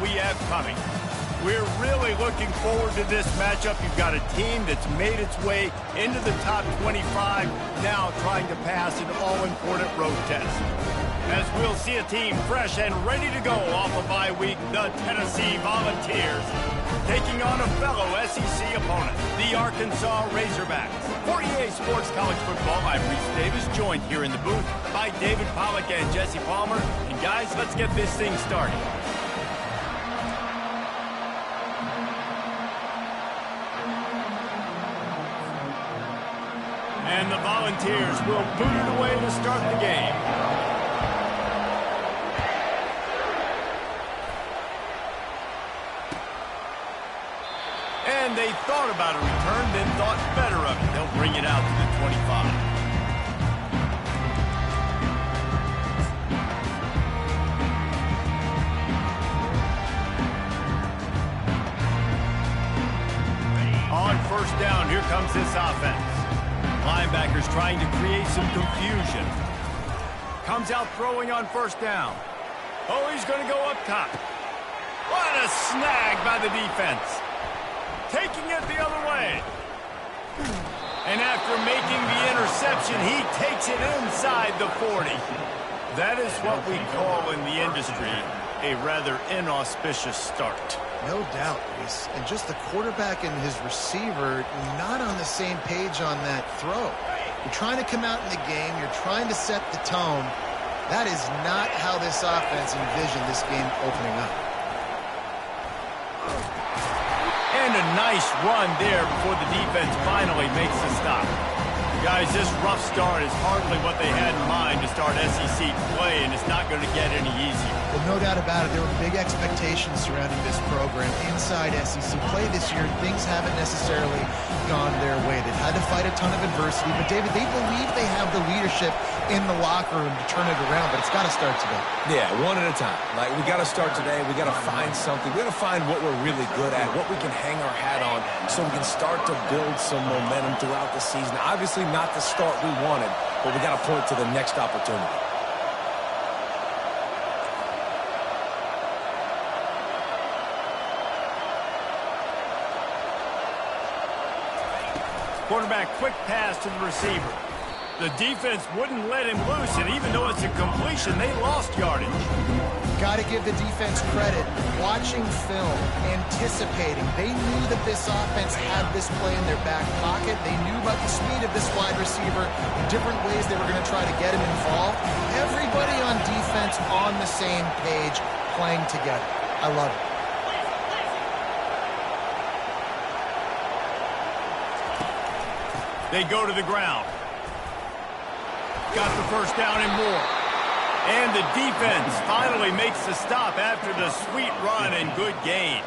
we have coming. We're really looking forward to this matchup. You've got a team that's made its way into the top 25, now trying to pass an all-important road test. As we'll see a team fresh and ready to go off a bye week, the Tennessee Volunteers, taking on a fellow SEC opponent, the Arkansas Razorbacks. For EA Sports College Football, I'm Reese Davis, joined here in the booth by David Pollack and Jesse Palmer. And guys, let's get this thing started. And the Volunteers will boot it away to start the game. And they thought about a return, then thought better of it. They'll bring it out to the 25. On first down, here comes this offense. Linebackers trying to create some confusion. Comes out throwing on first down. Oh, he's going to go up top. What a snag by the defense. Taking it the other way. And after making the interception, he takes it inside the 40. That is what we call in the industry a rather inauspicious start. No doubt, Reese. And just the quarterback and his receiver not on the same page on that throw. You're trying to come out in the game. You're trying to set the tone. That is not how this offense envisioned this game opening up. And a nice run there before the defense finally makes the stop. Guys, this rough start is hardly what they had in mind to start SEC play, and it's not going to get any easier. Well, no doubt about it. There were big expectations surrounding this program inside SEC play this year. Things haven't necessarily gone their way. They've had to fight a ton of adversity. But, David, they believe they have the leadership in the locker room to turn it around, but it's got to start today. Yeah, one at a time. Like, we got to start today. We got to find something. We got to find what we're really good at, what we can hang our hat on, so we can start to build some momentum throughout the season. Obviously, not the start we wanted, but we got to point to the next opportunity. Quarterback, quick pass to the receiver. The defense wouldn't let him loose, and even though it's a completion, they lost yardage. Got to give the defense credit. Watching film, anticipating. They knew that this offense had this play in their back pocket. They knew about the speed of this wide receiver, the different ways they were going to try to get him involved. Everybody on defense on the same page, playing together. I love it. They go to the ground. Got the first down and more. And the defense finally makes the stop after the sweet run and good gain.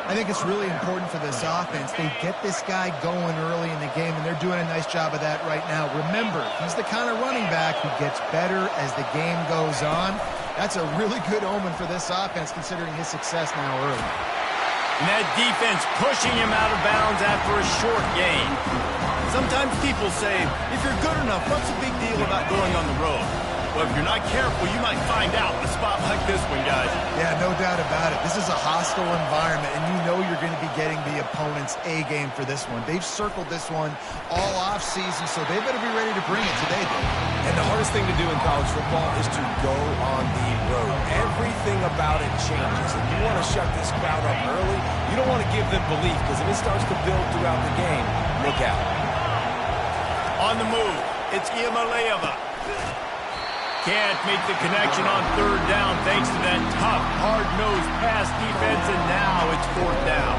I think it's really important for this offense. They get this guy going early in the game, and they're doing a nice job of that right now. Remember, he's the kind of running back who gets better as the game goes on. That's a really good omen for this offense, considering his success now early. And that defense pushing him out of bounds after a short gain. Sometimes people say, if you're good enough, what's the big deal about going on the road? Well, if you're not careful, you might find out in a spot like this one, guys. Yeah, no doubt about it. This is a hostile environment, and you know you're going to be getting the opponent's A-game for this one. They've circled this one all off-season, so they better be ready to bring it today, though. And the hardest thing to do in college football is to go on the road. Everything about it changes. If you want to shut this crowd up early, you don't want to give them belief, because if it starts to build throughout the game, look out. On the move, it's Iamaleava. Can't make the connection on third down thanks to that tough, hard-nosed pass defense, and now it's fourth down.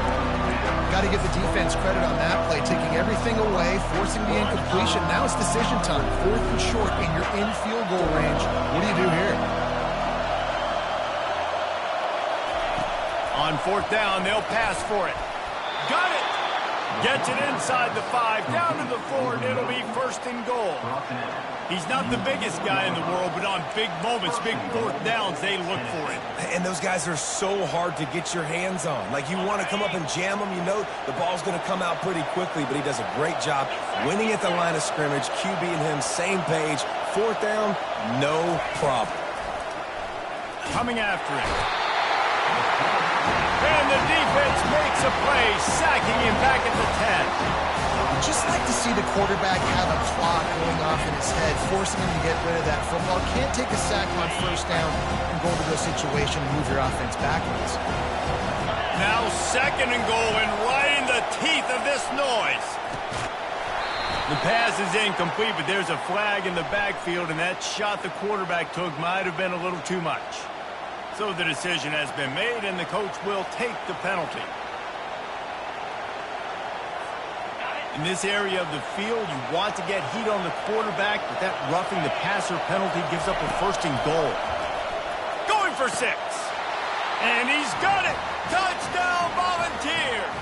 Got to give the defense credit on that play, taking everything away, forcing the incompletion. Now it's decision time. Fourth and short, and you're in field goal range. What do you do here? On fourth down, they'll pass for it. Got it! Gets it inside the 5, down to the 4, and it'll be first and goal. He's not the biggest guy in the world, but on big moments, big fourth downs, they look for it. And those guys are so hard to get your hands on. Like, you want to come up and jam them, you know the ball's going to come out pretty quickly, but he does a great job winning at the line of scrimmage. QB and him, same page. Fourth down, no problem. Coming after him. defense makes a play, sacking him back at the 10. Just like to see the quarterback have a clock going off in his head, forcing him to get rid of that football. Can't take a sack on first down and go to the situation and move your offense backwards. Now 2nd and goal, and right in the teeth of this noise. The pass is incomplete, but there's a flag in the backfield, and that shot the quarterback took might have been a little too much. So the decision has been made, and the coach will take the penalty. In this area of the field, you want to get heat on the quarterback, but that roughing the passer penalty gives up a 1st and goal. Going for 6. And he's got it. Touchdown, Volunteers.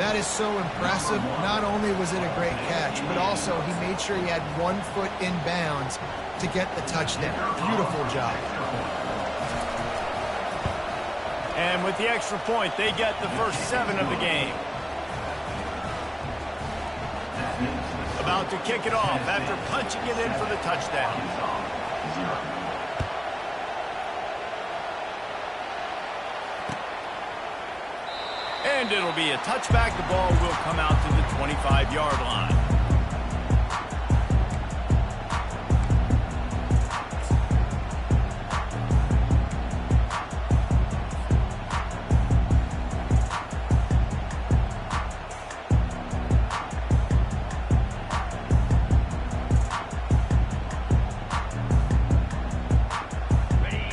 That is so impressive. Not only was it a great catch, but also he made sure he had 1 foot in bounds to get the touchdown. Beautiful job. And with the extra point, they get the first 7 of the game. About to kick it off after punching it in for the touchdown. And it'll be a touchback. The ball will come out to the 25-yard line.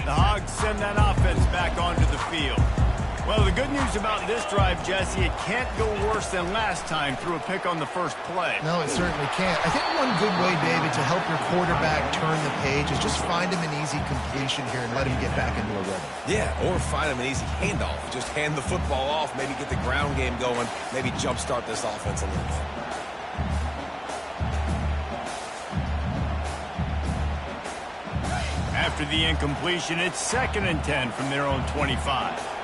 The Hogs send that offense back onto the field. Well, the good news about this drive, Jesse, it can't go worse than last time through a pick on the first play. No, it certainly can't. I think one good way, David, to help your quarterback turn the page is just find him an easy completion here and let him get back into a rhythm. Yeah, or find him an easy handoff. Just hand the football off, maybe get the ground game going, maybe jumpstart this offense a little bit. After the incompletion, it's 2nd and 10 from their own 25.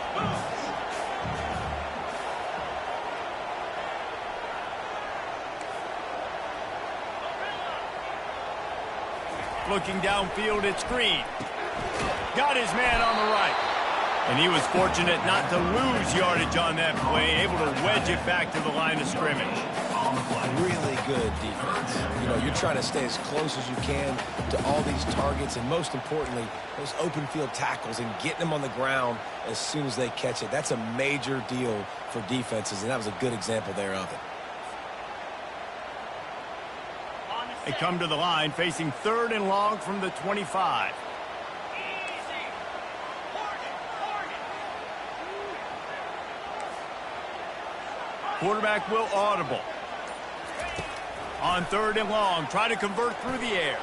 Looking downfield, it's Green. Got his man on the right. And he was fortunate not to lose yardage on that play, able to wedge it back to the line of scrimmage. Really good defense. You know, you're trying to stay as close as you can to all these targets, and most importantly, those open field tackles and getting them on the ground as soon as they catch it. That's a major deal for defenses, and that was a good example there of it. They come to the line facing 3rd and long from the 25. Quarterback will audible. On 3rd and long, try to convert through the air.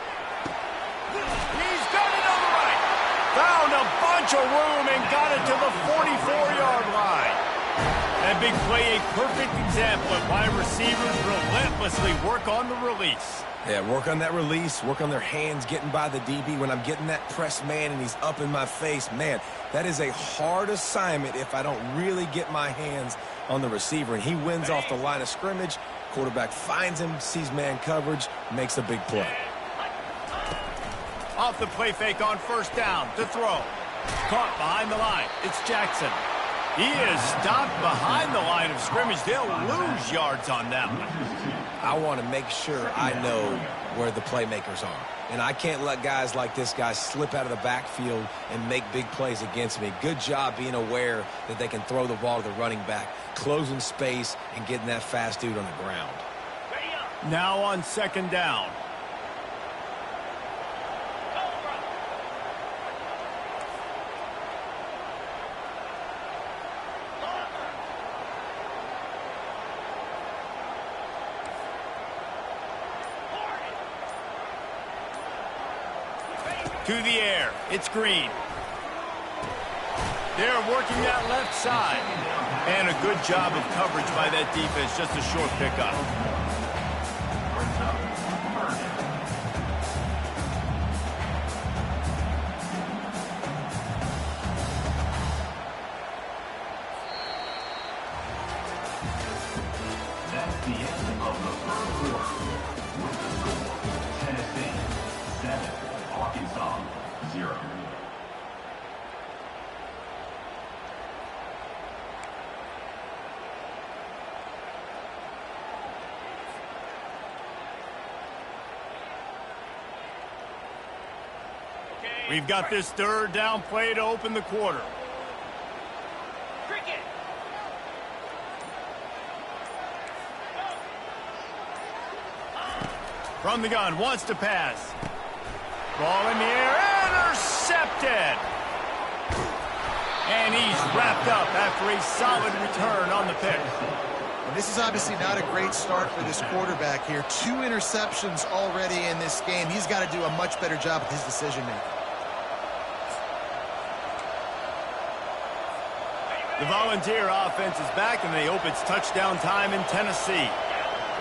He's got it on the right. Found a bunch of room and got it to the 44-yard line. That big play, a perfect example of why receivers relentlessly work on the release. Yeah, work on that release, work on their hands getting by the DB. When I'm getting that press man and he's up in my face, man, that is a hard assignment if I don't really get my hands on the receiver. And he wins off the line of scrimmage. Quarterback finds him, sees man coverage, makes a big play. Off the play fake on 1st down to throw. Caught behind the line. It's Jackson. He is stopped behind the line of scrimmage. They'll lose yards on that one. I want to make sure I know where the playmakers are. And I can't let guys like this guy slip out of the backfield and make big plays against me. Good job being aware that they can throw the ball to the running back, closing space, and getting that fast dude on the ground. Now on 2nd down. To the air, it's Green. They're working that left side. And a good job of coverage by that defense, just a short pickup. That's the end of the first quarter. With the score, Tennessee 7, Arkansas 0. We've got this third down play to open the quarter. From the gun, wants to pass. Ball in the air, intercepted. And he's wrapped up after a solid return on the pick. And this is obviously not a great start for this quarterback here. 2 interceptions already in this game. He's got to do a much better job with his decision-making. The Volunteer offense is back, and they hope it's touchdown time in Tennessee.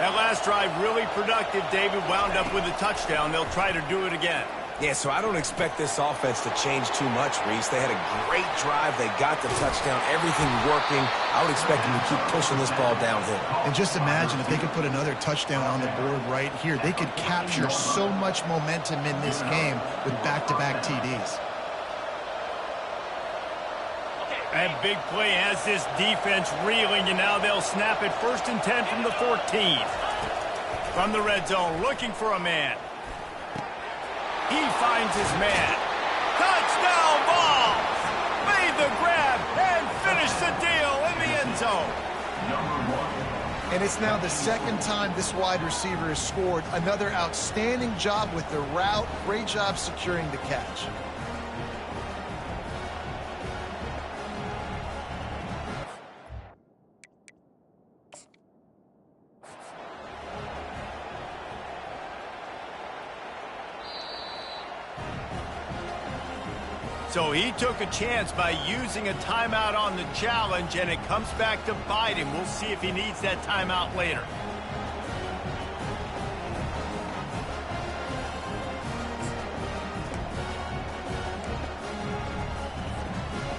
That last drive really productive. David wound up with a touchdown. They'll try to do it again. Yeah, so I don't expect this offense to change too much, Reese. They had a great drive. They got the touchdown. Everything working. I would expect them to keep pushing this ball downhill. And just imagine if they could put another touchdown on the board right here. They could capture so much momentum in this game with back-to-back TDs. And big play has this defense reeling, and now they'll snap it 1st and 10 from the 14. From the red zone, looking for a man. He finds his man. Touchdown ball! Made the grab and finished the deal in the end zone. And it's now the 2nd time this wide receiver has scored. Another outstanding job with the route. Great job securing the catch. So he took a chance by using a timeout on the challenge, and it comes back to bite him. We'll see if he needs that timeout later.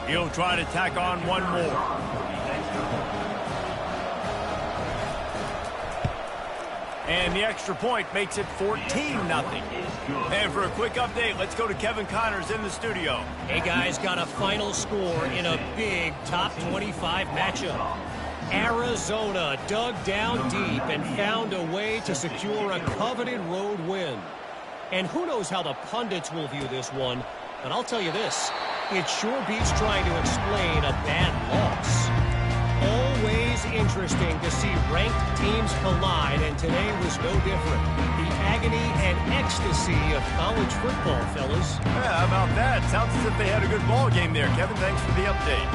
He'll try to tack on one more. And the extra point makes it 14-0. And for a quick update, let's go to Kevin Connors in the studio. Hey, guys, got a final score in a big top 25 matchup. Arizona dug down deep and found a way to secure a coveted road win. And who knows how the pundits will view this one, but I'll tell you this, it sure beats trying to explain a bad loss. Always interesting to see ranked teams collide, and today was no different. The agony and ecstasy of college football, fellas. Yeah, how about that? Sounds as if they had a good ball game there. Kevin, thanks for the update.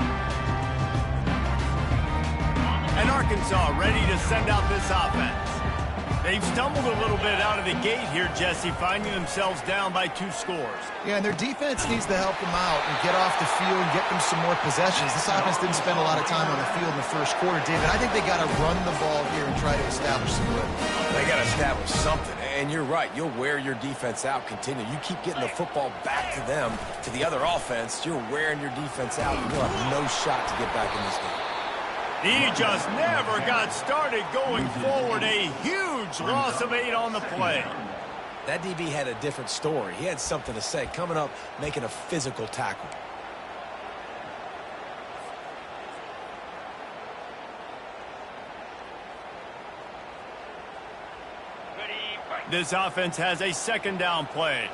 And Arkansas ready to send out this offense. They've stumbled a little bit out of the gate here, Jesse, finding themselves down by 2 scores. Yeah, and their defense needs to help them out and get off the field and get them some more possessions. This offense didn't spend a lot of time on the field in the 1st quarter, David. I think they got to run the ball here and try to establish some rhythm. They got to establish something, and you're right. You'll wear your defense out. Continue. You keep getting the football back to them, to the other offense. You're wearing your defense out, and you'll have no shot to get back in this game. He just never got started going forward. A huge loss of 8 on the play. That DB had a different story. He had something to say. Coming up, making a physical tackle. This offense has a 2nd down play.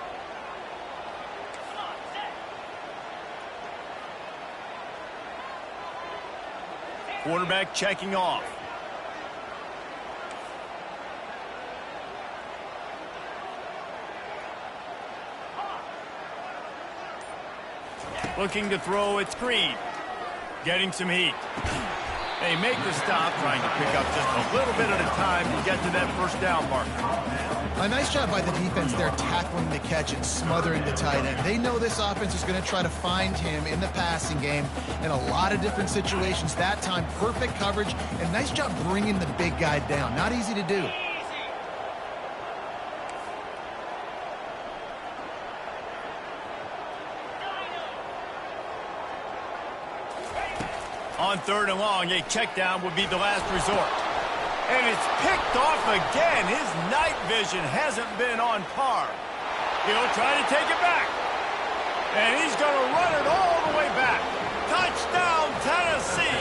Quarterback checking off. Looking to throw, it's Green. Getting some heat. They make the stop, trying to pick up just a little bit at a time to get to that 1st down marker. A nice job by the defense there, tackling the catch and smothering the tight end. They know this offense is going to try to find him in the passing game in a lot of different situations. That time, perfect coverage, and nice job bringing the big guy down. Not easy to do. On 3rd and long, a check down would be the last resort. And it's picked off again. His night vision hasn't been on par. He'll try to take it back. And he's going to run it all the way back. Touchdown, Tennessee.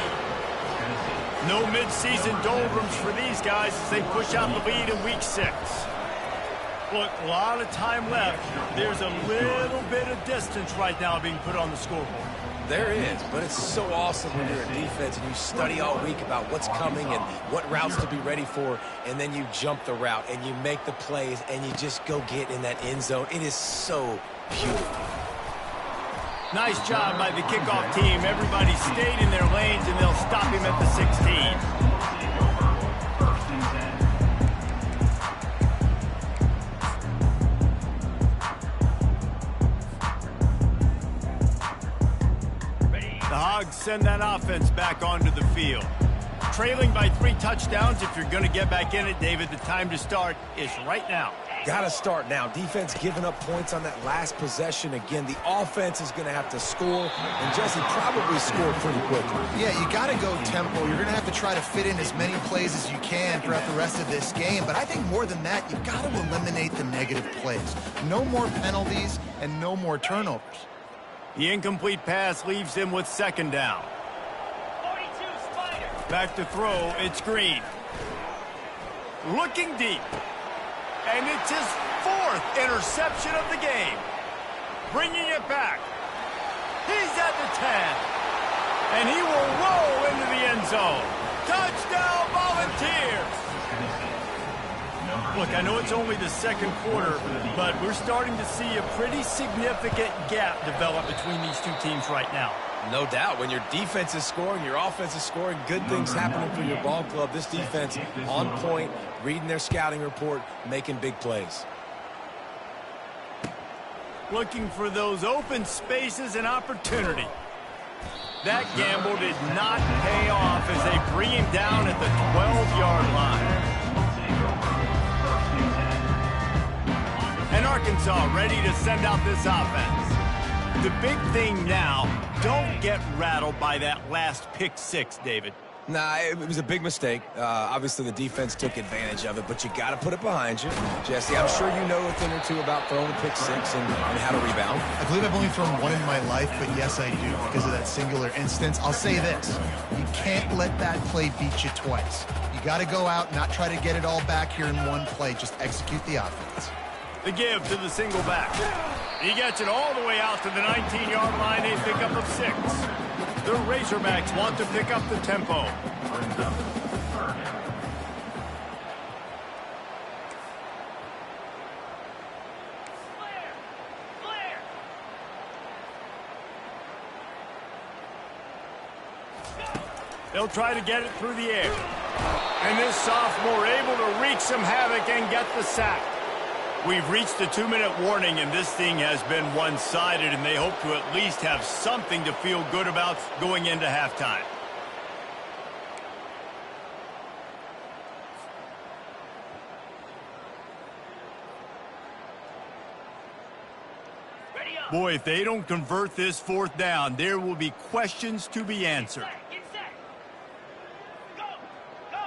No midseason doldrums for these guys as they push out the lead in Week 6. Look, a lot of time left. There's a little bit of distance right now being put on the scoreboard. There is, but it's so awesome when you're a defense and you study all week about what's coming and what routes to be ready for, and then you jump the route and you make the plays and you just go get in that end zone. It is so beautiful. Nice job by the kickoff team. Everybody stayed in their lanes, and they'll stop him at the 16. The Hogs send that offense back onto the field. Trailing by 3 touchdowns. If you're going to get back in it, David, the time to start is right now. Got to start now. Defense giving up points on that last possession. Again, the offense is going to have to score, and Jesse probably scored pretty quickly. Yeah, you got to go tempo. You're going to have to try to fit in as many plays as you can throughout the rest of this game. But I think more than that, you've got to eliminate the negative plays. No more penalties and no more turnovers. The incomplete pass leaves him with 2nd down. 42 Spider. Back to throw, it's Green. Looking deep. And it's his 4th interception of the game. Bringing it back. He's at the 10. And he will roll into the end zone. Touchdown, Volunteers! Look, I know it's only the 2nd quarter, but we're starting to see a pretty significant gap develop between these two teams right now. No doubt. When your defense is scoring, your offense is scoring, good things happening for your ball club. This defense on point, reading their scouting report, making big plays. Looking for those open spaces and opportunity. That gamble did not pay off as they bring him down at the 12-yard line. And Arkansas ready to send out this offense. The big thing now, don't get rattled by that last pick 6, David. Nah, it was a big mistake. Obviously, the defense took advantage of it, but you got to put it behind you. Jesse, I'm sure you know a thing or two about throwing a pick 6 and how to rebound. I believe I've only thrown one in my life, but yes, I do because of that singular instance. I'll say this. You can't let that play beat you twice. You got to go out, not try to get it all back here in one play. Just execute the offense. The give to the single back. He gets it all the way out to the 19-yard line, a pickup of 6. The Razorbacks want to pick up the tempo. They'll try to get it through the air. And this sophomore able to wreak some havoc and get the sack. We've reached the 2-minute warning, and this thing has been one-sided, and they hope to at least have something to feel good about going into halftime. Boy, if they don't convert this 4th down, there will be questions to be answered. Get set. Go. Go.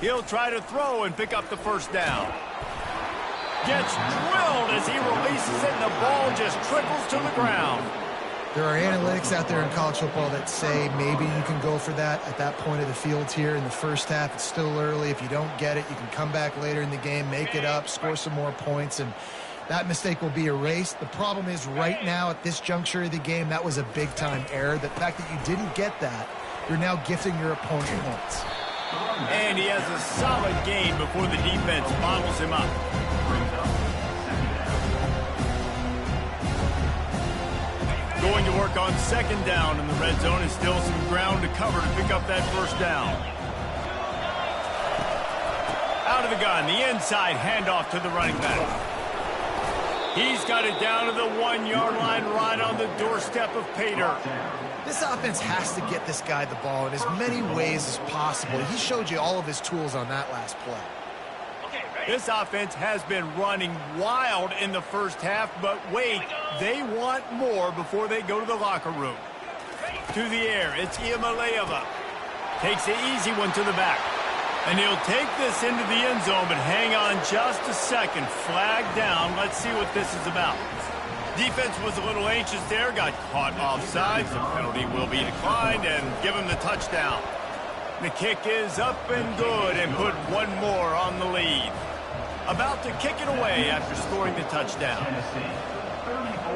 He'll try to throw and pick up the 1st down. Gets drilled as he releases it, and the ball just trickles to the ground. There are analytics out there in college football that say maybe you can go for that at that point of the field here in the first half. It's still early. If you don't get it, you can come back later in the game, make it up, score some more points, and that mistake will be erased. The problem is right now at this juncture of the game, that was a big-time error. The fact that you didn't get that, you're now gifting your opponent points. And he has a solid gain before the defense bottles him up. Going to work on 2nd down in the red zone, and still some ground to cover to pick up that 1st down. Out of the gun, the inside handoff to the running back. He's got it down to the 1-yard line right on the doorstep of pay dirt. This offense has to get this guy the ball in as many ways as possible. He showed you all of his tools on that last play. This offense has been running wild in the first half, but wait, they want more before they go to the locker room. To the air, it's Iamaleava. Takes the easy one to the back. And he'll take this into the end zone, but hang on just a second. Flag down. Let's see what this is about. Defense was a little anxious there, got caught offsides. The penalty will be declined and give him the touchdown. The kick is up and good and put one more on the lead. About to kick it away after scoring the touchdown. Tennessee 34,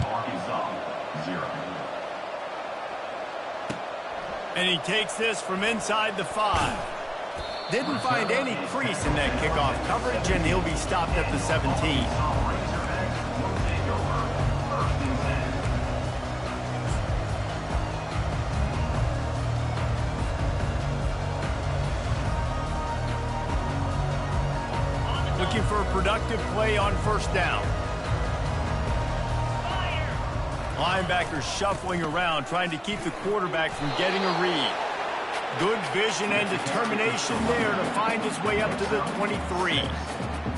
Arkansas 0. And he takes this from inside the 5. Didn't find any crease in that kickoff coverage, and he'll be stopped at the 17. Looking for a productive play on first down. Linebackers shuffling around, trying to keep the quarterback from getting a read. Good vision and determination there to find his way up to the 23.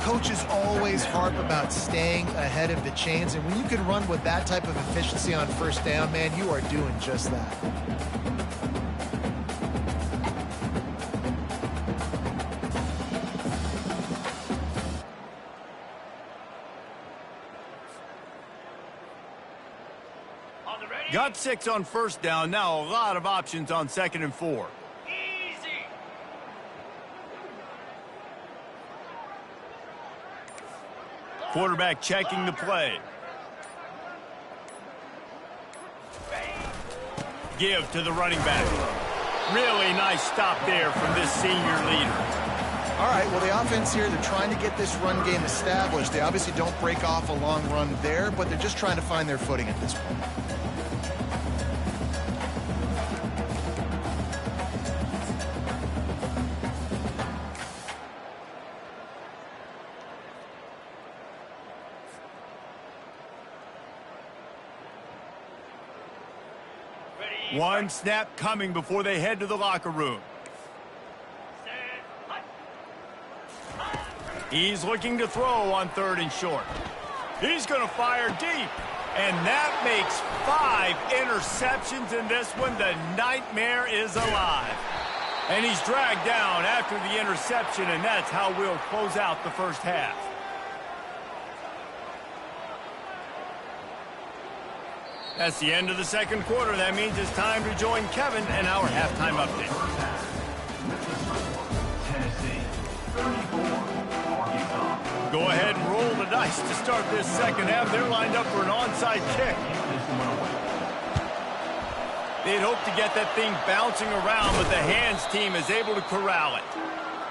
Coaches always harp about staying ahead of the chains, and when you can run with that type of efficiency on first down, man, you are doing just that. Got 6 on first down. Now a lot of options on 2nd and 4. Easy. Quarterback checking the play. Give to the running back. Really nice stop there from this senior leader. All right, well, the offense here, they're trying to get this run game established. They obviously don't break off a long run there, but they're just trying to find their footing at this point. One snap coming before they head to the locker room. He's looking to throw on 3rd and short. He's going to fire deep. And that makes 5 interceptions in this one. The nightmare is alive. And he's dragged down after the interception, and that's how we'll close out the first half. That's the end of the 2nd quarter. That means it's time to join Kevin and our halftime update. Tennessee 34, Arkansas. Go ahead and roll the dice to start this 2nd half. They're lined up for an onside kick. They'd hope to get that thing bouncing around, but the hands team is able to corral it.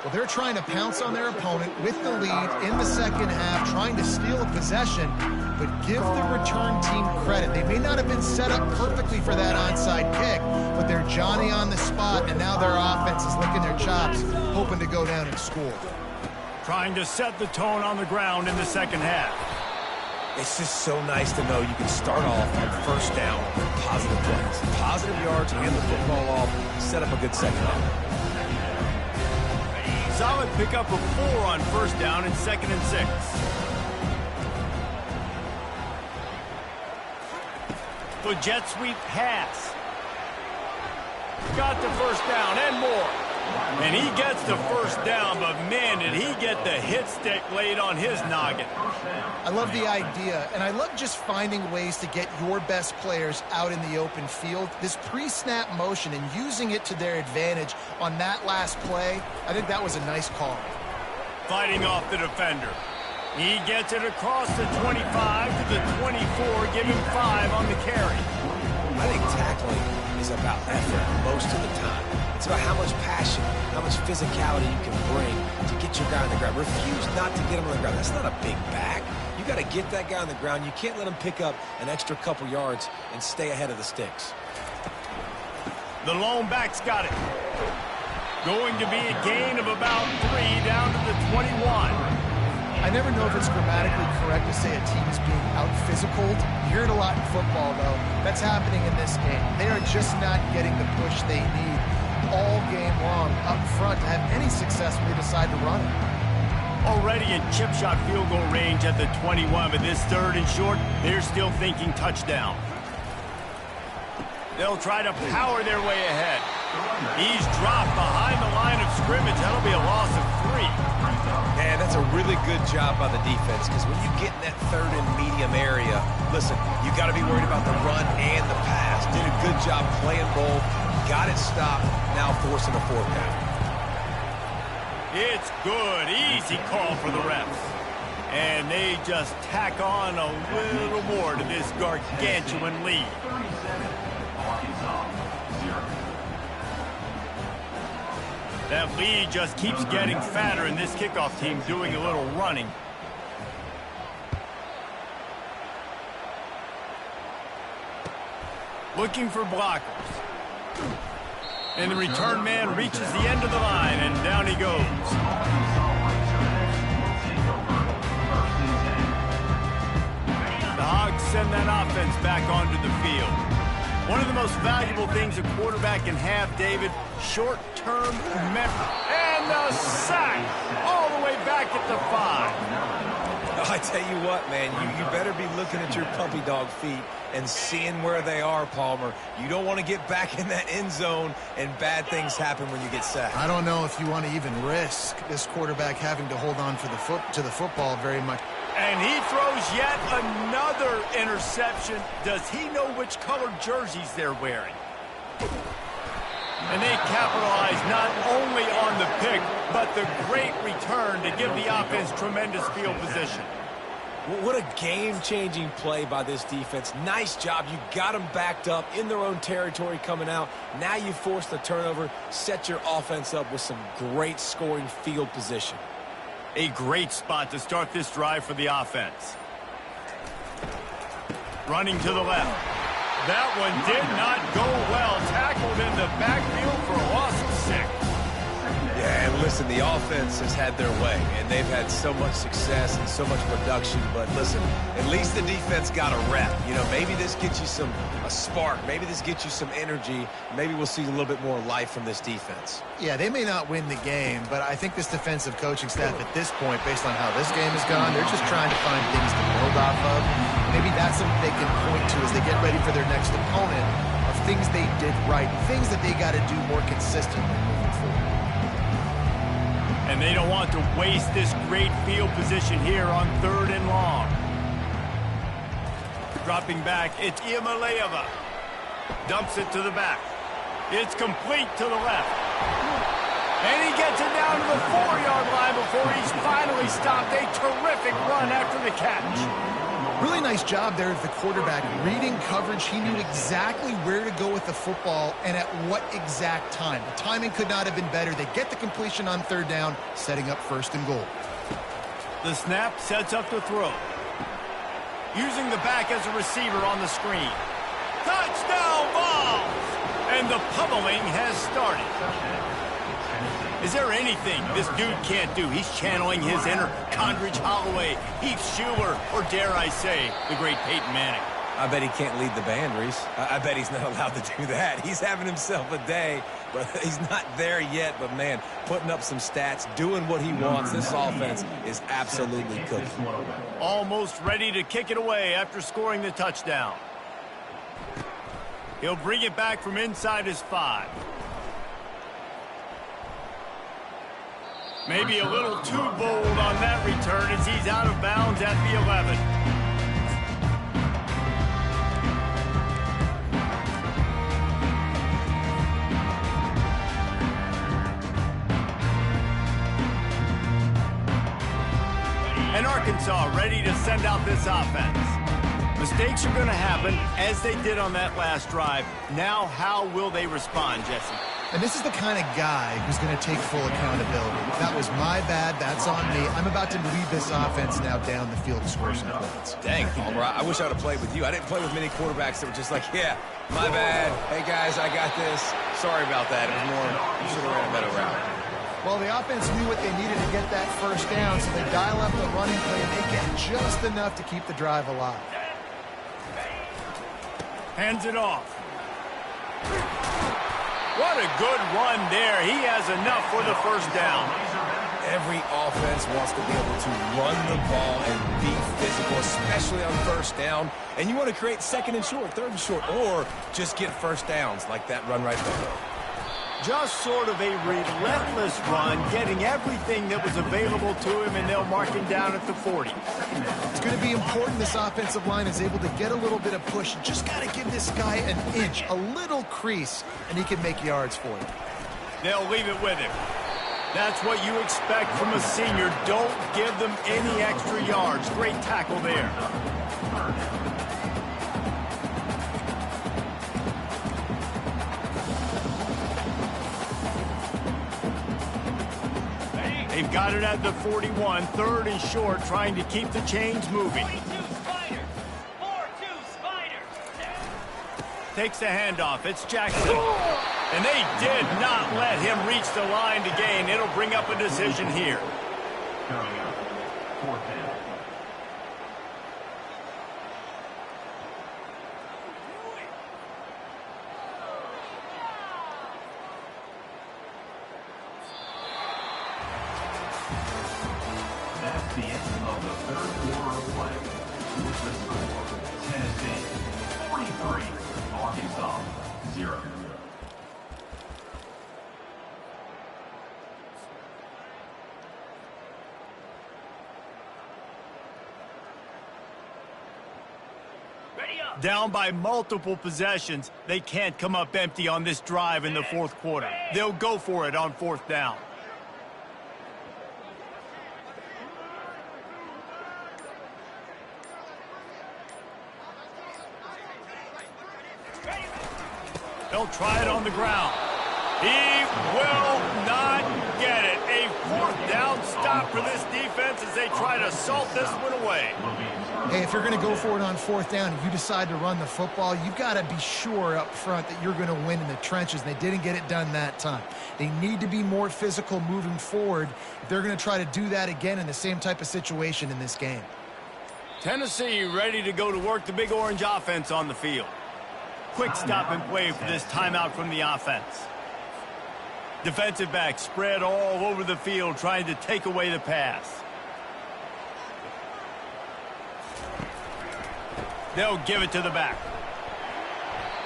Well, they're trying to pounce on their opponent with the lead in the 2nd half, trying to steal a possession, but give the return team credit. They may not have been set up perfectly for that onside kick, but they're Johnny on the spot, and now their offense is licking their chops, hoping to go down and score. Trying to set the tone on the ground in the 2nd half. It's just so nice to know you can start off on first down with positive plays. Positive yards, hand the football off, set up a good 2nd half. Solid pickup of 4 on first down and 2nd and 6. The jet sweep pass. Got the first down and more. And he gets the first down, but man, did he get the hit stick laid on his noggin. I love the idea, and I love just finding ways to get your best players out in the open field. This pre-snap motion and using it to their advantage on that last play, I think that was a nice call. Fighting off the defender. He gets it across the 25 to the 24, giving 5 on the carry. I think tackling is about effort most of the time. It's about how much passion, how much physicality you can bring to get your guy on the ground. Refuse not to get him on the ground. That's not a big back. You got to get that guy on the ground. You can't let him pick up an extra couple yards and stay ahead of the sticks. The lone back's got it. Going to be a gain of about 3 down to the 21. I never know if it's grammatically correct to say a team is being out-physicaled. You hear it a lot in football, though. That's happening in this game. They are just not getting the push they need all game long up front to have any success when they decide to run it. Already in chip shot field goal range at the 21, but this 3rd and short, they're still thinking touchdown. They'll try to power their way ahead. He's dropped behind the line of scrimmage. That'll be a loss of 3. Man, that's a really good job by the defense, because when you get in that third and medium area, listen, you got to be worried about the run and the pass. Did a good job playing both. Got it stopped. Now forcing a fourth down. It's good. Easy call for the refs. And they just tack on a little more to this gargantuan lead. 37, Arkansas, 0. That lead just keeps getting fatter, and this kickoff team doing a little running. Looking for blockers. And the return man reaches the end of the line, and down he goes. The Hogs send that offense back onto the field. One of the most valuable things a quarterback can have, David, short-term memory. And the sack all the way back at the 5. I tell you what, man, you better be looking at your puppy dog feet and seeing where they are, Palmer. You don't want to get back in that end zone and bad things happen when you get sacked. I don't know if you want to even risk this quarterback having to hold on to the football very much. And he throws yet another interception. Does he know which colored jerseys they're wearing? And they capitalize not only on the pick, but the great return to give the offense tremendous field position. What a game-changing play by this defense. Nice job. You got them backed up in their own territory coming out. Now you force the turnover, set your offense up with some great scoring field position. A great spot to start this drive for the offense. Running to the left. That one did not go well. Tackled in the backfield for a loss of 6. Yeah, and listen, the offense has had their way, and they've had so much success and so much production. But listen, at least the defense got a rep. You know, maybe this gets you a spark. Maybe this gets you some energy. Maybe we'll see a little bit more life from this defense. Yeah, they may not win the game, but I think this defensive coaching staff at this point, based on how this game has gone, they're just trying to find things to build off of. Maybe that's something they can point to as they get ready for their next opponent, of things they did right, things that they got to do more consistently moving forward. And they don't want to waste this great field position here on 3rd and long. Dropping back, it's Iamaleava. Dumps it to the back. It's complete to the left. And he gets it down to the 4-yard line before he's finally stopped. A terrific run after the catch. Really nice job there of the quarterback. Reading coverage, he knew exactly where to go with the football and at what exact time. The timing could not have been better. They get the completion on 3rd down, setting up 1st and goal. The snap sets up the throw. Using the back as a receiver on the screen. Touchdown Vols! And the pummeling has started. Is there anything this dude can't do? He's channeling his inner Condridge Holloway, Heath Schuler, or dare I say, the great Peyton Manning. I bet he can't lead the band, Reese. I bet he's not allowed to do that. He's having himself a day, but he's not there yet. But, man, putting up some stats, doing what he wants. This offense is absolutely cooking. Almost ready to kick it away after scoring the touchdown. He'll bring it back from inside his 5. Maybe a little too bold on that return as he's out of bounds at the 11. And Arkansas ready to send out this offense. Mistakes are going to happen, as they did on that last drive. Now, how will they respond, Jesse? And this is the kind of guy who's going to take full accountability. That was my bad. That's on me. I'm about to lead this offense now down the field to score some points. Dang, Palmer, I wish I would have played with you. I didn't play with many quarterbacks that were just like, yeah, my bad. Hey, guys, I got this. Sorry about that. It was more, you should have ran a better route. Well, the offense knew what they needed to get that 1st down, so they dial up the running play, and they get just enough to keep the drive alive. Hands it off. What a good run there. He has enough for the 1st down. Every offense wants to be able to run the ball and be physical, especially on 1st down. And you want to create 2nd and short, 3rd and short, or just get 1st downs like that run right there. Just sort of a relentless run, getting everything that was available to him, and they'll mark him down at the 40. It's going to be important this offensive line is able to get a little bit of push. You just got to give this guy an inch, a little crease, and he can make yards for you. They'll leave it with him. That's what you expect from a senior. Don't give them any extra yards. Great tackle there. They've got it at the 41, 3rd and short, trying to keep the chains moving. 42 Spider. 4-2 Spider. Takes the handoff. It's Jackson. And they did not let him reach the line to gain. It'll bring up a decision here. Coming up, 4th down. That's the end of the 3rd quarter of play. With the score, Tennessee 43, Arkansas 0. Ready up. Down by multiple possessions, they can't come up empty on this drive in the 4th quarter. They'll go for it on 4th down. They'll try it on the ground. He will not get it. A 4th down stop for this defense as they try to salt this one away. Hey, if you're going to go for it on 4th down and you decide to run the football, you've got to be sure up front that you're going to win in the trenches. They didn't get it done that time. They need to be more physical moving forward if they're going to try to do that again in the same type of situation in this game. Tennessee ready to go to work the Big Orange offense on the field. Quick stop and play for this timeout from the offense. Defensive back spread all over the field trying to take away the pass. They'll give it to the back.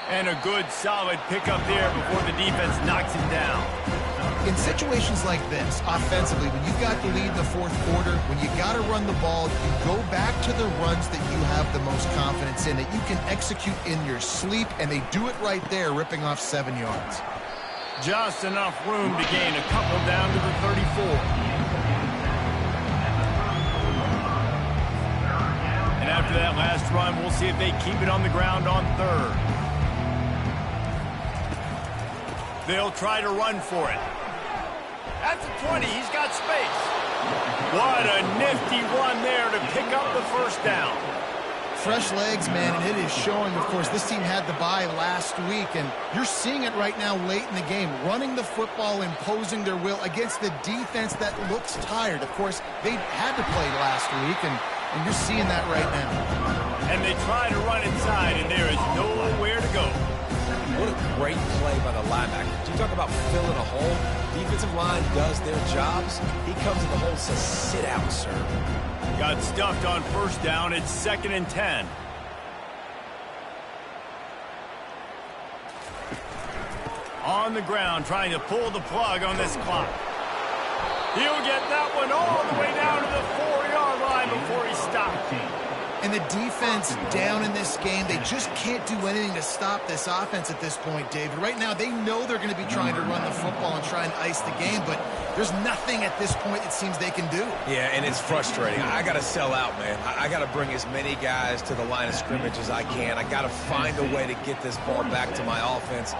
And a good solid pickup there before the defense knocks it down. In situations like this, offensively, when you've got the lead in the 4th quarter, when you got to run the ball, you go back to the runs that you have the most confidence in, that you can execute in your sleep, and they do it right there, ripping off 7 yards. Just enough room to gain a couple down to the 34. And after that last run, we'll see if they keep it on the ground on 3rd. They'll try to run for it. At the 20, he's got space. What a nifty run there to pick up the 1st down. Fresh legs, man, and it is showing, of course, this team had the bye last week, and you're seeing it right now late in the game, running the football, imposing their will against the defense that looks tired. Of course, they had to play last week, and you're seeing that right now. And they try to run inside, and there is nowhere to go. What a great play by the linebacker. You talk about filling a hole. Defensive line does their jobs. He comes in the hole and says, sit out, sir. Got stuffed on 1st down. It's 2nd and 10. On the ground, trying to pull the plug on this clock. He'll get that one all the way down to the 4-yard line before he stopped. And the defense down in this game, they just can't do anything to stop this offense at this point, David. Right now, they know they're going to be trying to run the football and try and ice the game, but there's nothing at this point it seems they can do. Yeah, and it's frustrating. I got to sell out, man. I got to bring as many guys to the line of scrimmage as I can. I got to find a way to get this ball back to my offense.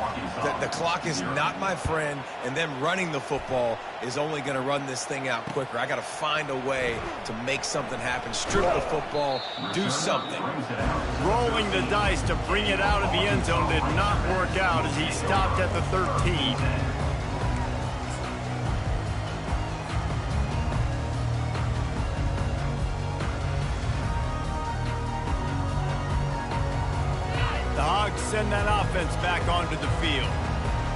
The clock is not my friend, and them running the football is only going to run this thing out quicker. I got to find a way to make something happen, strip the football, do something. Rolling the dice to bring it out of the end zone did not work out as he stopped at the 13. The Hogs send that offense back onto the field.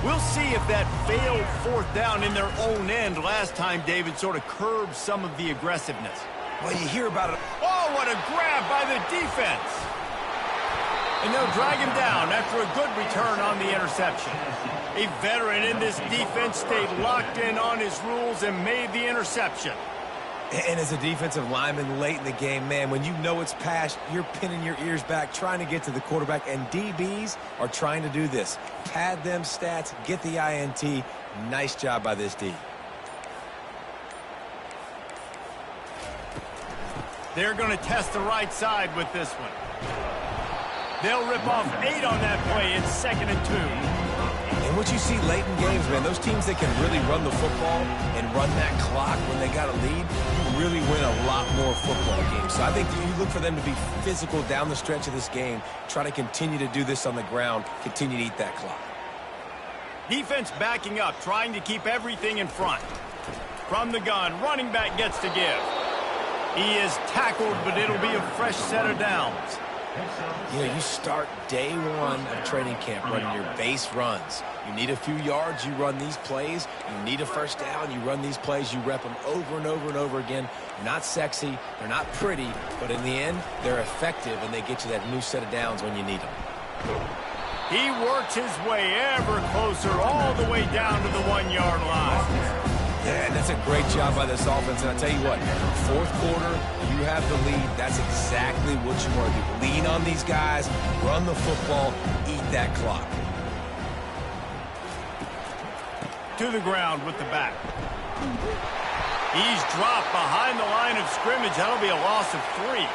We'll see if that failed 4th down in their own end last time, David, sort of curbed some of the aggressiveness. Well, you hear about it. Oh, what a grab by the defense. And they'll drag him down after a good return on the interception. A veteran in this defense stayed locked in on his rules and made the interception. And as a defensive lineman late in the game, man, when you know it's past, you're pinning your ears back, trying to get to the quarterback, and DBs are trying to do this. Pad them stats, get the INT. Nice job by this D. They're going to test the right side with this one. They'll rip off 8 on that play in 2nd and 2. And what you see late in games, man, those teams that can really run the football and run that clock when they got a lead, you really win a lot more football games. So I think you look for them to be physical down the stretch of this game, try to continue to do this on the ground, continue to eat that clock. Defense backing up, trying to keep everything in front. From the gun, running back gets to give. He is tackled, but it'll be a fresh set of downs. You know, you start day one of training camp running your base runs. You need a few yards, you run these plays. You need a first down, you run these plays. You rep them over and over and over again. They're not sexy, they're not pretty, but in the end, they're effective, and they get you that new set of downs when you need them. He works his way ever closer all the way down to the 1-yard line. Yeah, that's a great job by this offense. And I tell you what, 4th quarter, you have the lead. That's exactly what you want to do. Lean on these guys, run the football, eat that clock. To the ground with the back. He's dropped behind the line of scrimmage. That'll be a loss of 3.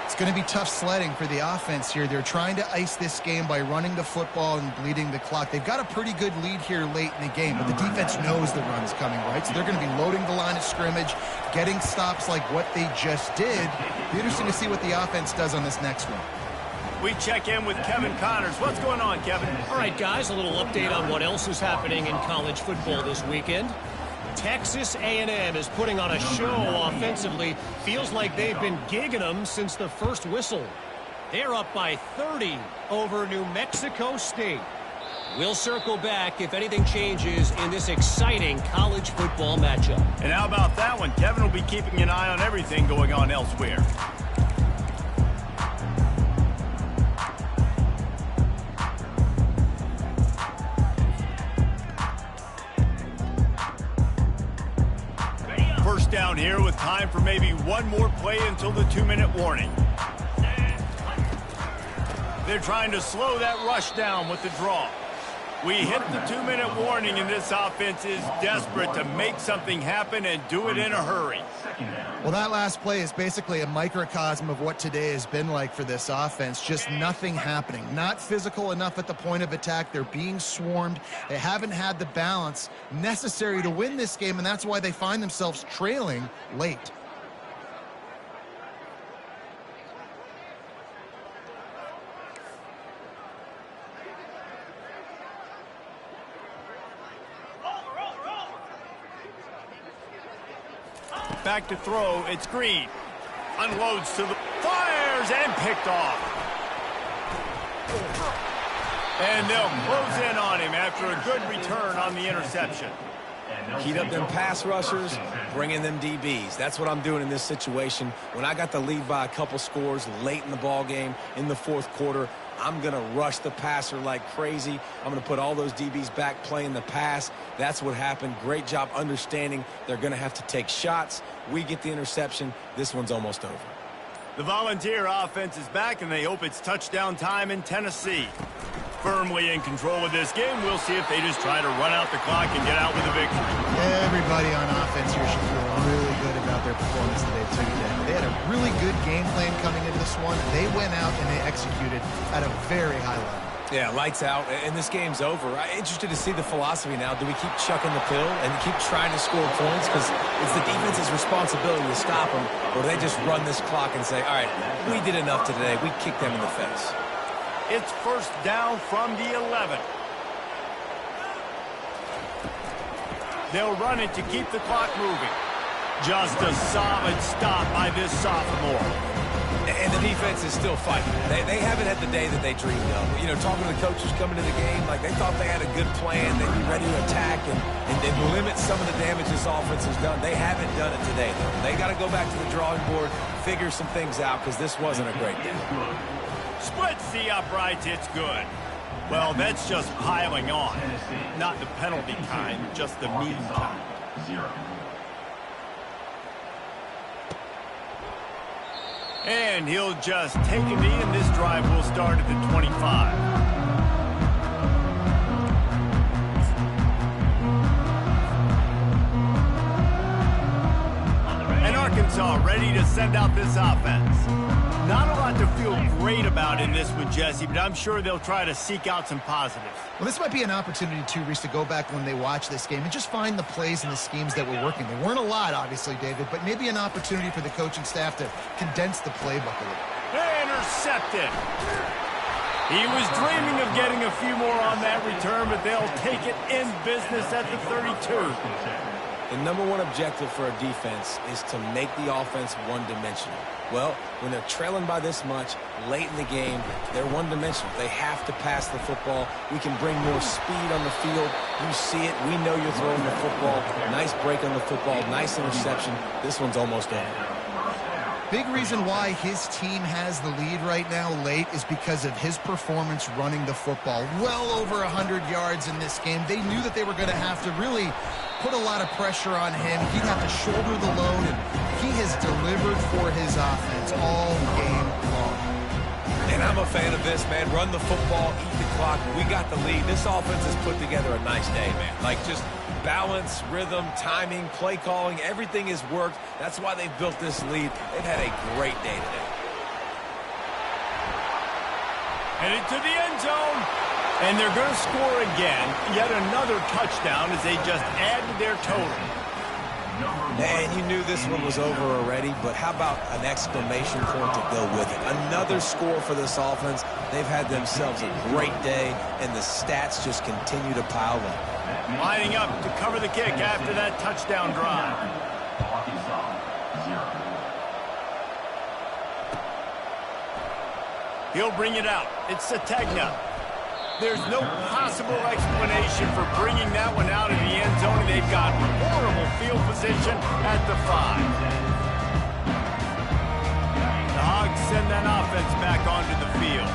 It's going to be tough sledding for the offense here. They're trying to ice this game by running the football and bleeding the clock. They've got a pretty good lead here late in the game, but the defense knows the run's coming, right? So they're going to be loading the line of scrimmage, getting stops like what they just did. It'll be interesting to see what the offense does on this next one. We check in with Kevin Connors. What's going on, Kevin? All right, guys, a little update on what else is happening in college football this weekend. Texas A&M is putting on a show offensively. Feels like they've been gigging them since the first whistle. They're up by 30 over New Mexico State. We'll circle back if anything changes in this exciting college football matchup. And how about that one? Kevin will be keeping an eye on everything going on elsewhere. First down here with time for maybe one more play until the 2-minute warning. They're trying to slow that rush down with the draw. We hit the 2-minute warning, and this offense is desperate to make something happen and do it in a hurry. Well, that last play is basically a microcosm of what today has been like for this offense. Just nothing happening. Not physical enough at the point of attack. They're being swarmed. They haven't had the balance necessary to win this game, and that's why they find themselves trailing late. Back to throw, it's Green. Unloads to the, fires and picked off. And they'll close in on him after a good return on the interception. Heat up them pass rushers, bring in them DBs. That's what I'm doing in this situation. When I got the lead by a couple scores late in the ball game in the 4th quarter, I'm going to rush the passer like crazy. I'm going to put all those DBs back playing the pass. That's what happened. Great job understanding they're going to have to take shots. We get the interception. This one's almost over. The Volunteer offense is back, and they hope it's touchdown time in Tennessee. Firmly in control of this game. We'll see if they just try to run out the clock and get out with a victory. Everybody on offense here should feel really good about their performance today, too. They had a really good game plan coming into this one. They went out and they executed at a very high level. Yeah, lights out, and this game's over. I'm interested to see the philosophy now. Do we keep chucking the pill and keep trying to score points? Because it's the defense's responsibility to stop them, or do they just run this clock and say, all right, we did enough today. We kicked them in the face. It's first down from the 11. They'll run it to keep the clock moving. Just a solid stop by this sophomore. And the defense is still fighting. They haven't had the day that they dreamed of. You know, talking to the coaches coming to the game, like they thought they had a good plan. They'd be ready to attack and limit some of the damage this offense has done. They haven't done it today, though. They got to go back to the drawing board, figure some things out, because this wasn't a great day. Splits the uprights. It's good. Well, that's just piling on. Not the penalty kind, just the mean kind. 0. And he'll just take a knee, and this drive will start at the 25. And Arkansas ready to send out this offense. Not a lot to feel great about in this one, Jesse, but I'm sure they'll try to seek out some positives. Well, this might be an opportunity, too, Reese, to go back when they watch this game and just find the plays and the schemes that were working. There weren't a lot, obviously, David, but maybe an opportunity for the coaching staff to condense the playbook a little. Intercepted. He was dreaming of getting a few more on that return, but they'll take it in business at the 32. The number one objective for a defense is to make the offense one-dimensional. Well, when they're trailing by this much, late in the game, they're one-dimensional. They have to pass the football. We can bring more speed on the field. You see it. We know you're throwing the football. Nice break on the football. Nice interception. This one's almost over. Big reason why his team has the lead right now late is because of his performance running the football. Well over 100 yards in this game. They knew that they were going to have to really put a lot of pressure on him. He'd have to shoulder the load, and he has delivered for his offense all game long. And I'm a fan of this, man. Run the football, eat the clock. We got the lead. This offense has put together a nice day, man. Like, just balance, rhythm, timing, play calling, everything has worked. That's why they've built this lead. They've had a great day today. Headed to the end zone. And they're going to score again. Yet another touchdown as they just add to their total. Man, you knew this one was over already, but how about an exclamation point to go with it? Another score for this offense. They've had themselves a great day, and the stats just continue to pile up. Lining up to cover the kick after that touchdown drive. He'll bring it out. It's Sategna. There's no possible explanation for bringing that one out of the end zone. They've got horrible field position at the 5. The Hogs send that offense back onto the field.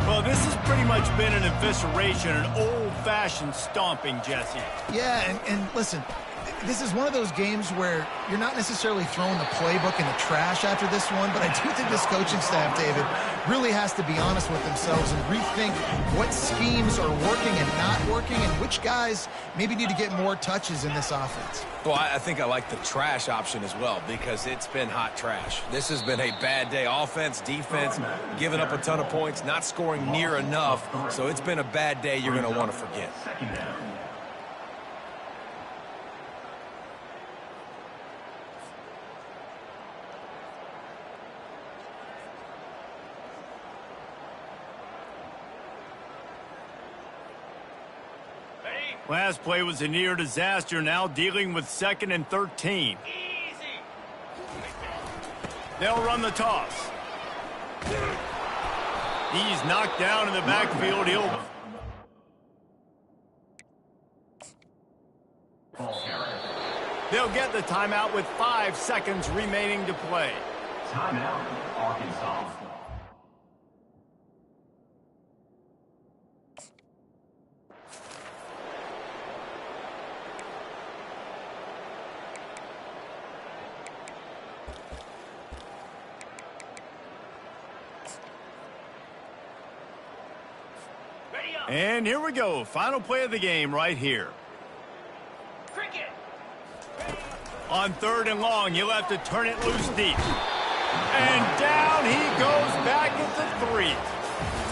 Well, this has pretty much been an evisceration, an old-fashioned stomping, Jesse. Yeah, and listen, this is one of those games where you're not necessarily throwing the playbook in the trash after this one, but I do think this coaching staff, David, really has to be honest with themselves and rethink what schemes are working and not working and which guys maybe need to get more touches in this offense. Well, I think I like the trash option as well because it's been hot trash. This has been a bad day. Offense, defense, giving up a ton of points, not scoring near enough. So it's been a bad day you're going to want to forget. Last play was a near disaster, now dealing with 2nd and 13. Easy. They'll run the toss. He's knocked down in the backfield. They'll get the timeout with 5 seconds remaining to play. Timeout, Arkansas. And here we go. Final play of the game right here. Cricket. On 3rd and long, you'll have to turn it loose deep. And down he goes back at the 3.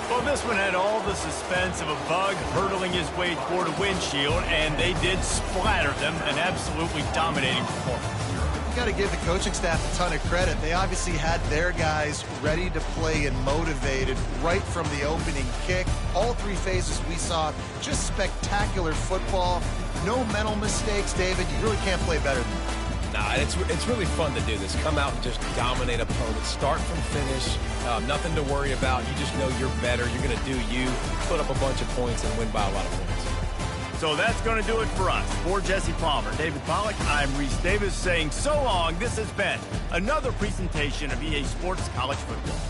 Well, this one had all the suspense of a bug hurtling his way toward a windshield, and they did splatter them. An absolutely dominating performance. Got to give the coaching staff a ton of credit. They obviously had their guys ready to play and motivated right from the opening kick. All 3 phases we saw, just spectacular football. No mental mistakes, David. You really can't play better than that. Nah, it's really fun to do this. Come out and just dominate opponents. Start from finish. Nothing to worry about. You just know you're better. You're going to do you. Put up a bunch of points and win by a lot of points. So that's going to do it for us. For Jesse Palmer, David Pollack, I'm Reese Davis saying so long. This has been another presentation of EA Sports College Football.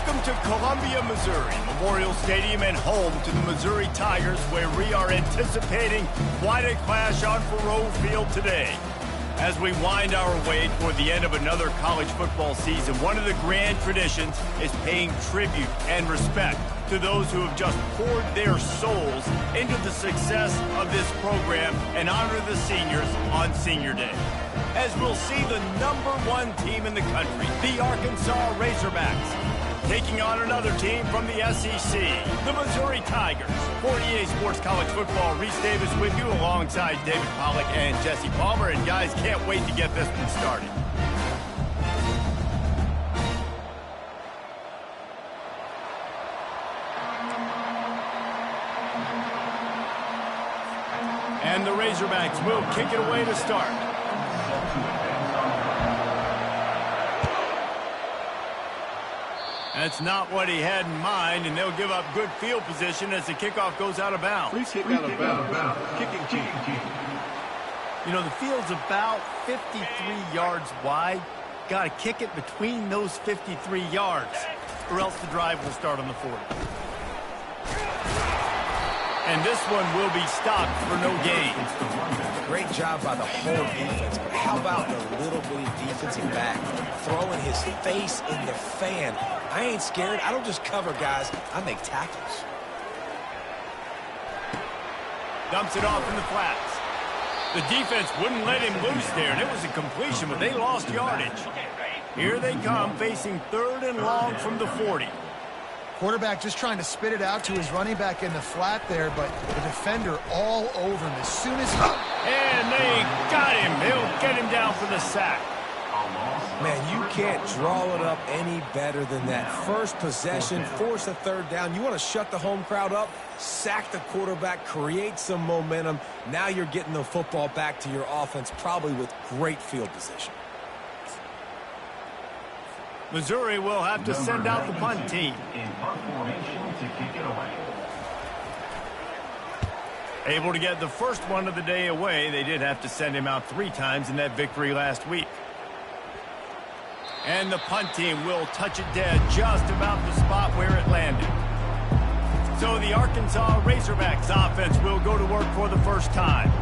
Welcome to Columbia, Missouri, Memorial Stadium and home to the Missouri Tigers, where we are anticipating quite a clash on Faurot Field today. As we wind our way toward the end of another college football season, one of the grand traditions is paying tribute and respect to those who have just poured their souls into the success of this program and honor the seniors on Senior Day. As we'll see the #1 team in the country, the Arkansas Razorbacks, taking on another team from the SEC, the Missouri Tigers. For EA Sports College Football, Reese Davis with you alongside David Pollack and Jesse Palmer. And guys, can't wait to get this one started. And the Razorbacks will kick it away to start. That's not what he had in mind, and they'll give up good field position as the kickoff goes out of bounds. Free kick out of bounds. Kicking team. You know, the field's about 53 yards wide. Got to kick it between those 53 yards, or else the drive will start on the 40. And this one will be stopped for no gain. Great job by the whole defense, but how about the little bitty defensive back throwing his face in the fan? I ain't scared. I don't just cover guys. I make tackles. Dumps it off in the flats. The defense wouldn't let him loose there, and it was a completion, but they lost yardage. Here they come, facing 3rd and long from the 40. Quarterback just trying to spit it out to his running back in the flat there, but the defender all over him as soon as he... And they got him. He'll get him down for the sack. Man, you can't draw it up any better than that. First possession, force a 3rd down. You want to shut the home crowd up, sack the quarterback, create some momentum. Now you're getting the football back to your offense, probably with great field position. Missouri will have to send out the punt team. In punt formation to kick it away. Able to get the first one of the day away. They did have to send him out 3 times in that victory last week. And the punt team will touch it dead just about the spot where it landed. So the Arkansas Razorbacks offense will go to work for the first time.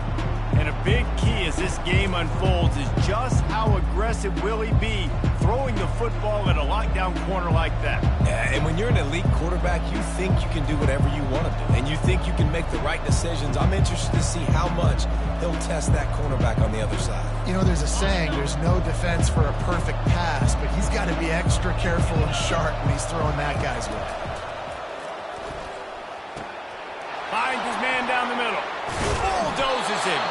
And a big key as this game unfolds is just how aggressive will he be throwing the football at a lockdown corner like that. Yeah, and when you're an elite quarterback, you think you can do whatever you want to do, and you think you can make the right decisions. I'm interested to see how much he'll test that cornerback on the other side. You know, there's a saying, there's no defense for a perfect pass, but he's got to be extra careful and sharp when he's throwing that guy's way. Finds his man down the middle. Bulldozes him.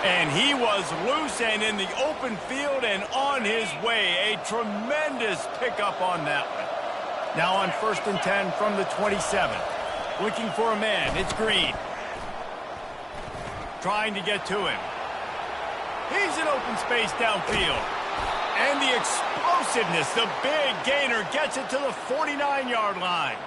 And he was loose and in the open field and on his way. A tremendous pickup on that one. Now on 1st and 10 from the 27. Looking for a man. It's Green. Trying to get to him. He's in open space downfield. And the explosiveness, the big gainer, gets it to the 49-yard line.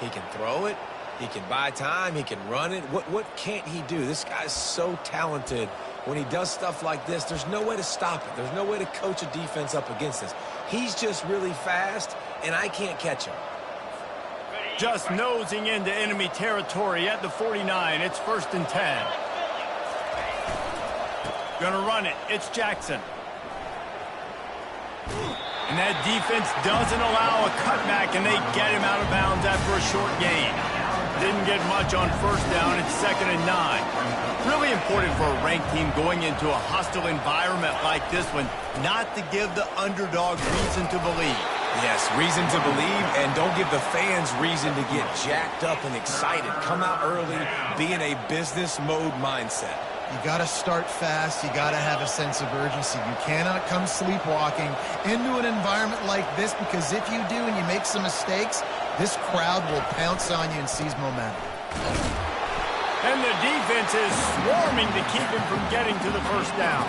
He can throw it. He can buy time. He can run it. What can't he do? This guy's so talented. When he does stuff like this, there's no way to stop it. There's no way to coach a defense up against this. He's just really fast, and I can't catch him. Just nosing into enemy territory at the 49. It's 1st and 10. Gonna run it. It's Jackson. And that defense doesn't allow a cutback, and they get him out of bounds after a short gain. Didn't get much on 1st down. It's 2nd and 9. Really important for a ranked team going into a hostile environment like this one, not to give the underdog reason to believe. Yes, reason to believe, and don't give the fans reason to get jacked up and excited. Come out early, be in a business mode mindset. You got to start fast. You got to have a sense of urgency. You cannot come sleepwalking into an environment like this, because if you do and you make some mistakes, this crowd will pounce on you and seize momentum. And the defense is swarming to keep him from getting to the 1st down.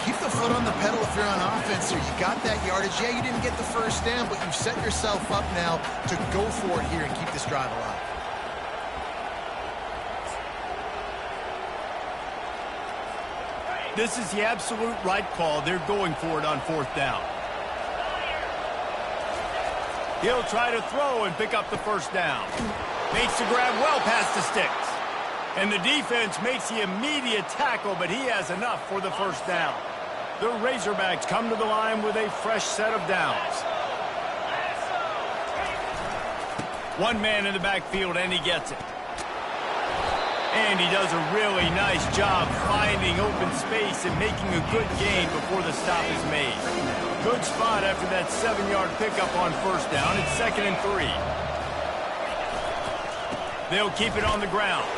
Keep the foot on the pedal if you're on offense here. You got that yardage. Yeah, you didn't get the 1st down, but you've set yourself up now to go for it here and keep this drive alive. This is the absolute right call. They're going for it on 4th down. He'll try to throw and pick up the first down. Makes the grab well past the sticks. And the defense makes the immediate tackle, but he has enough for the first down. The Razorbacks come to the line with a fresh set of downs. One man in the backfield, and he gets it. And he does a really nice job finding open space and making a good gain before the stop is made. Good spot after that 7-yard pickup on first down. It's 2nd and 3. They'll keep it on the ground.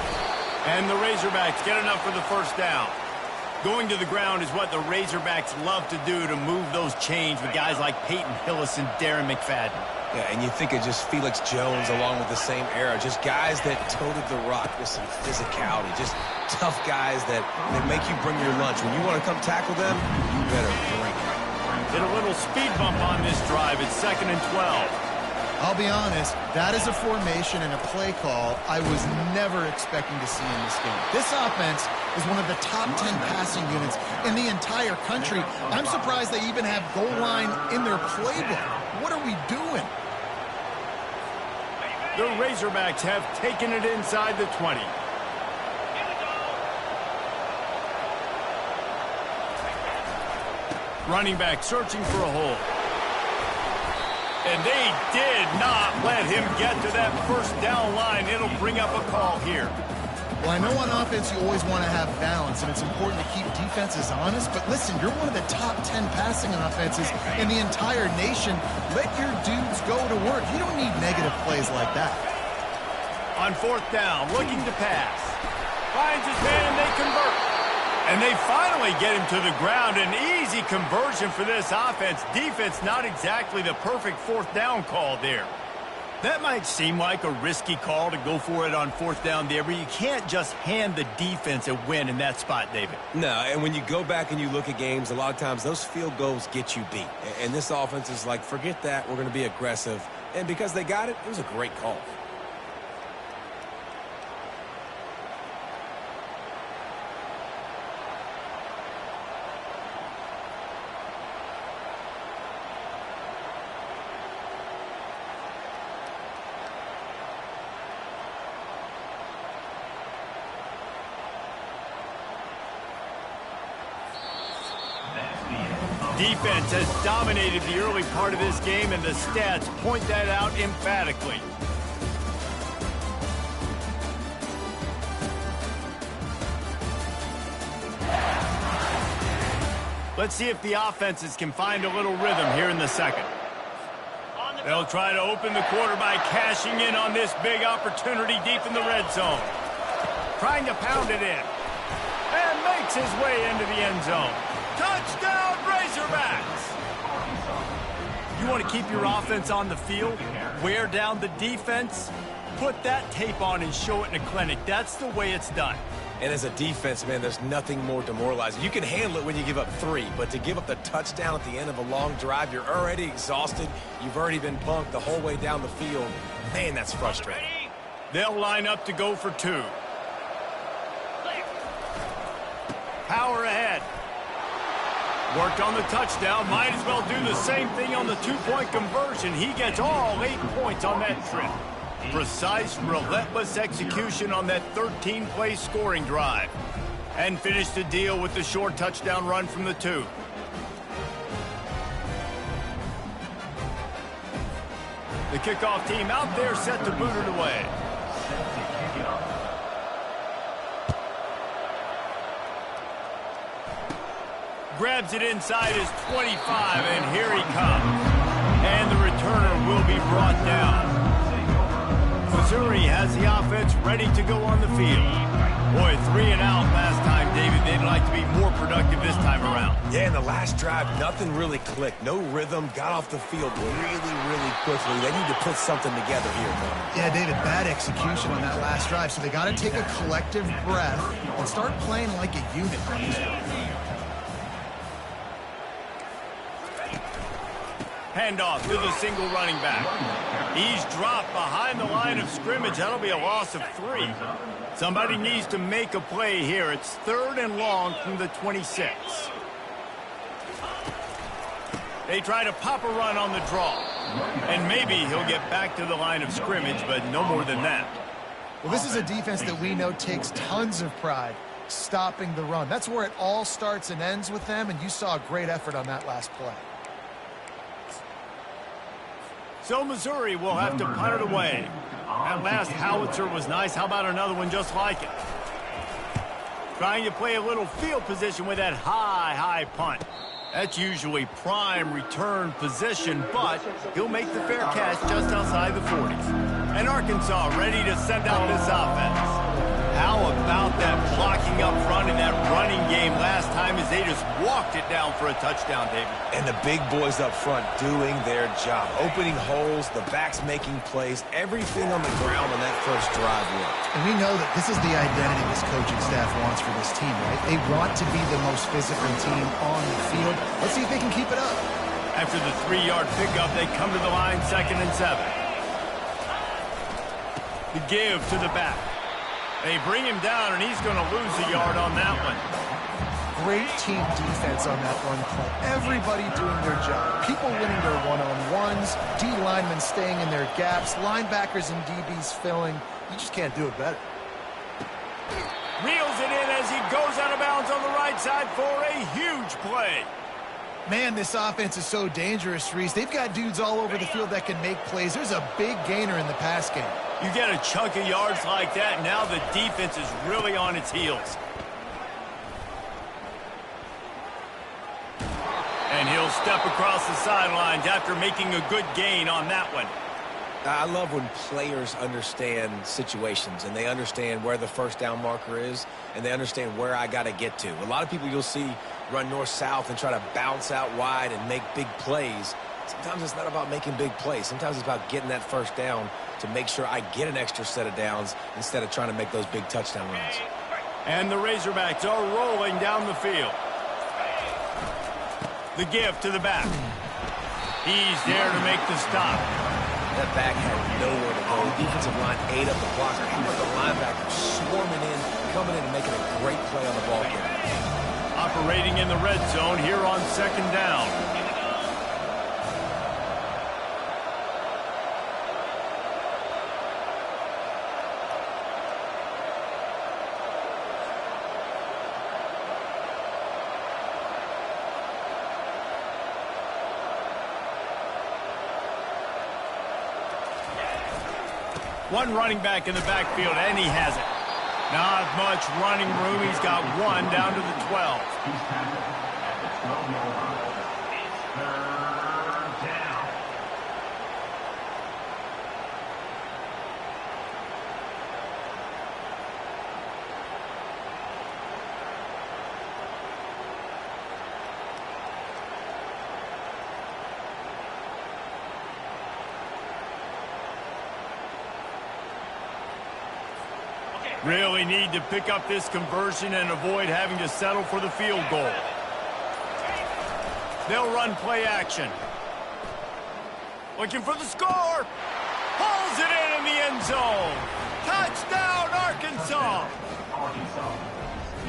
And the Razorbacks get enough for the first down. Going to the ground is what the Razorbacks love to do to move those chains with guys like Peyton Hillis and Darren McFadden. Yeah, and you think of just Felix Jones along with the same era. Just guys that toted the rock with some physicality. Just tough guys that make you bring your lunch. When you want to come tackle them, you better bring it. Hit a little speed bump on this drive. It's 2nd and 12. I'll be honest, that is a formation and a play call I was never expecting to see in this game. This offense is one of the top 10 passing units in the entire country. I'm surprised they even have goal line in their playbook. What are we doing? The Razorbacks have taken it inside the 20. Running back searching for a hole. And they did not let him get to that first down line. It'll bring up a call here. Well, I know on offense you always want to have balance, and it's important to keep defenses honest. But listen, you're one of the top 10 passing offenses in the entire nation. Let your dudes go to work. You don't need negative plays like that. On fourth down, looking to pass. Finds his man, and they convert. And they finally get him to the ground. An easy conversion for this offense. Defense, not exactly the perfect fourth down call there. That might seem like a risky call to go for it on fourth down there, but you can't just hand the defense a win in that spot, David. No, and when you go back and you look at games, a lot of times those field goals get you beat. And this offense is like, forget that, we're going to be aggressive. And because they got it, it was a great call. Defense has dominated the early part of this game, and the stats point that out emphatically. Let's see if the offenses can find a little rhythm here in the second. They'll try to open the quarter by cashing in on this big opportunity deep in the red zone. Trying to pound it in. And makes his way into the end zone. Touchdown, Razorbacks! You want to keep your offense on the field, wear down the defense, put that tape on and show it in a clinic. That's the way it's done. And as a defense, man, there's nothing more demoralizing. You can handle it when you give up 3, but to give up the touchdown at the end of a long drive, you're already exhausted. You've already been punked the whole way down the field. Man, that's frustrating. They'll line up to go for 2. Power ahead. Worked on the touchdown. Might as well do the same thing on the 2-point conversion. He gets all 8 points on that trip. Precise, relentless execution on that 13-play scoring drive. And finished the deal with the short touchdown run from the 2. The kickoff team out there set to boot it away. Grabs it inside his 25, and here he comes. And the returner will be brought down. Missouri has the offense ready to go on the field. Boy, 3 and out last time, David. They'd like to be more productive this time around. Yeah, in the last drive, nothing really clicked. No rhythm, got off the field really quickly. They need to put something together here, though. Yeah, David, bad execution on that last drive. So they got to take a collective breath and start playing like a unit. Handoff to the single running back. He's dropped behind the line of scrimmage. That'll be a loss of 3. Somebody needs to make a play here. It's 3rd and long from the 26. They try to pop a run on the draw. And maybe he'll get back to the line of scrimmage, but no more than that. Well, this is a defense that we know takes tons of pride stopping the run. That's where it all starts and ends with them, and you saw a great effort on that last play. So Missouri will have to punt it away. That last howitzer was nice. How about another one just like it? Trying to play a little field position with that high punt. That's usually prime return position, but he'll make the fair catch just outside the 40s. And Arkansas ready to send out this offense. How about that blocking up front in that running game last time as they just walked it down for a touchdown, David? And the big boys up front doing their job. Opening holes, the backs making plays, everything on the ground on that first drive worked. And we know that this is the identity this coaching staff wants for this team, right? They want to be the most physical team on the field. Let's see if they can keep it up. After the 3-yard pickup, they come to the line 2nd and 7. The give to the back. They bring him down, and he's going to lose a yard on that one. Great team defense on that run play. Everybody doing their job. People winning their one-on-ones, D linemen staying in their gaps, linebackers and DBs filling. You just can't do it better. Reels it in as he goes out of bounds on the right side for a huge play. Man, this offense is so dangerous, Reese. They've got dudes all over the field that can make plays. There's a big gainer in the pass game. You get a chunk of yards like that, now the defense is really on its heels. And he'll step across the sidelines after making a good gain on that one. I love when players understand situations and they understand where the first down marker is and they understand where I got to get to. A lot of people you'll see run north-south and try to bounce out wide and make big plays. Sometimes it's not about making big plays. Sometimes it's about getting that first down to make sure I get an extra set of downs instead of trying to make those big touchdown runs. And the Razorbacks are rolling down the field. The give to the back. He's there to make the stop. That back had nowhere to go. The defensive line ate up the blocker. How about the linebacker swarming in, coming in and making a great play on the ball game? Operating in the red zone here on 2nd down. One running back in the backfield, and he has it. Not much running room. He's got one down to the 12. He's tackled at the 12-yard line. It's 3rd down. Really need to pick up this conversion and avoid having to settle for the field goal. They'll run play action. Looking for the score. Pulls it in the end zone. Touchdown, Arkansas. Arkansas.